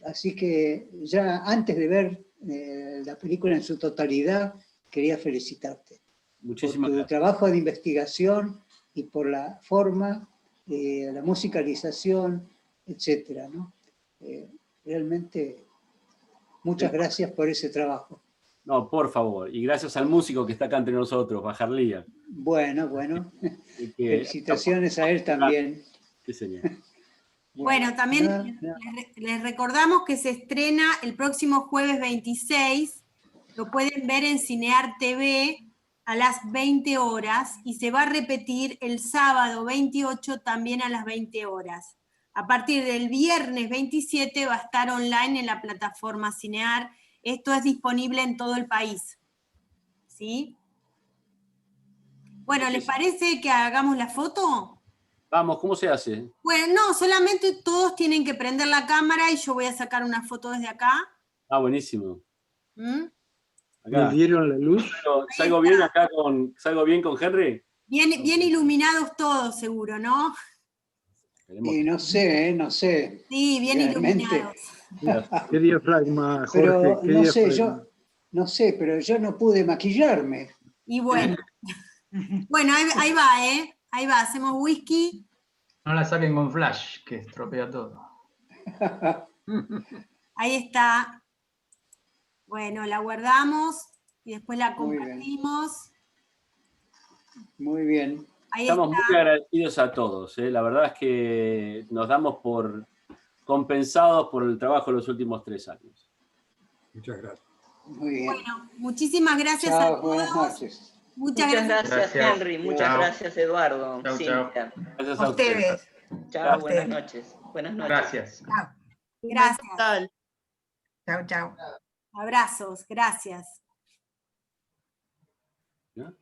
Así que ya antes de ver la película en su totalidad, quería felicitarte. Muchísimas por tu gracias. trabajo de investigación y por la forma, la musicalización, etcétera, ¿no? Realmente, muchas gracias por ese trabajo. No, por favor. Y gracias al músico que está acá entre nosotros, Bajarlía. Bueno. Felicitaciones a él también. Sí, señor. Bueno, también les recordamos que se estrena el próximo jueves 26, lo pueden ver en Cinear TV a las 20 horas y se va a repetir el sábado 28 también a las 20 horas. A partir del viernes 27 va a estar online en la plataforma Cinear. Esto es disponible en todo el país. ¿Sí? Bueno, ¿les parece que hagamos la foto? Vamos, ¿cómo se hace? Bueno, no, solamente todos tienen que prender la cámara y yo voy a sacar una foto desde acá. Ah, buenísimo. ¿Mm? Acá. ¿Me dieron la luz? ¿Salgo bien acá ¿salgo bien con Henry? Bien iluminados todos, seguro, ¿no? Y no sé. Sí, bien realmente. iluminados. Qué diafragma, Jorge. Pero qué no sé, diafragma. pero yo no pude maquillarme. Y bueno. Bueno, ahí va, ¿eh? Ahí va, hacemos whisky. No la saquen con flash, que estropea todo. Ahí está. Bueno, la guardamos y después la compartimos. Muy bien. Ahí Estamos está. muy agradecidos a todos. La verdad es que nos damos por compensados por el trabajo de los últimos 3 años. Muchas gracias. Muy bien. Bueno, muchísimas gracias Chao, a todos. buenas noches. Muchas gracias, Henry. Muchas Chao. gracias, Eduardo. Chao, Cintia. Gracias A ustedes. Chao, buenas noches. Buenas noches. Gracias. Chao. Gracias. Chao. Abrazos, gracias. ¿Ya?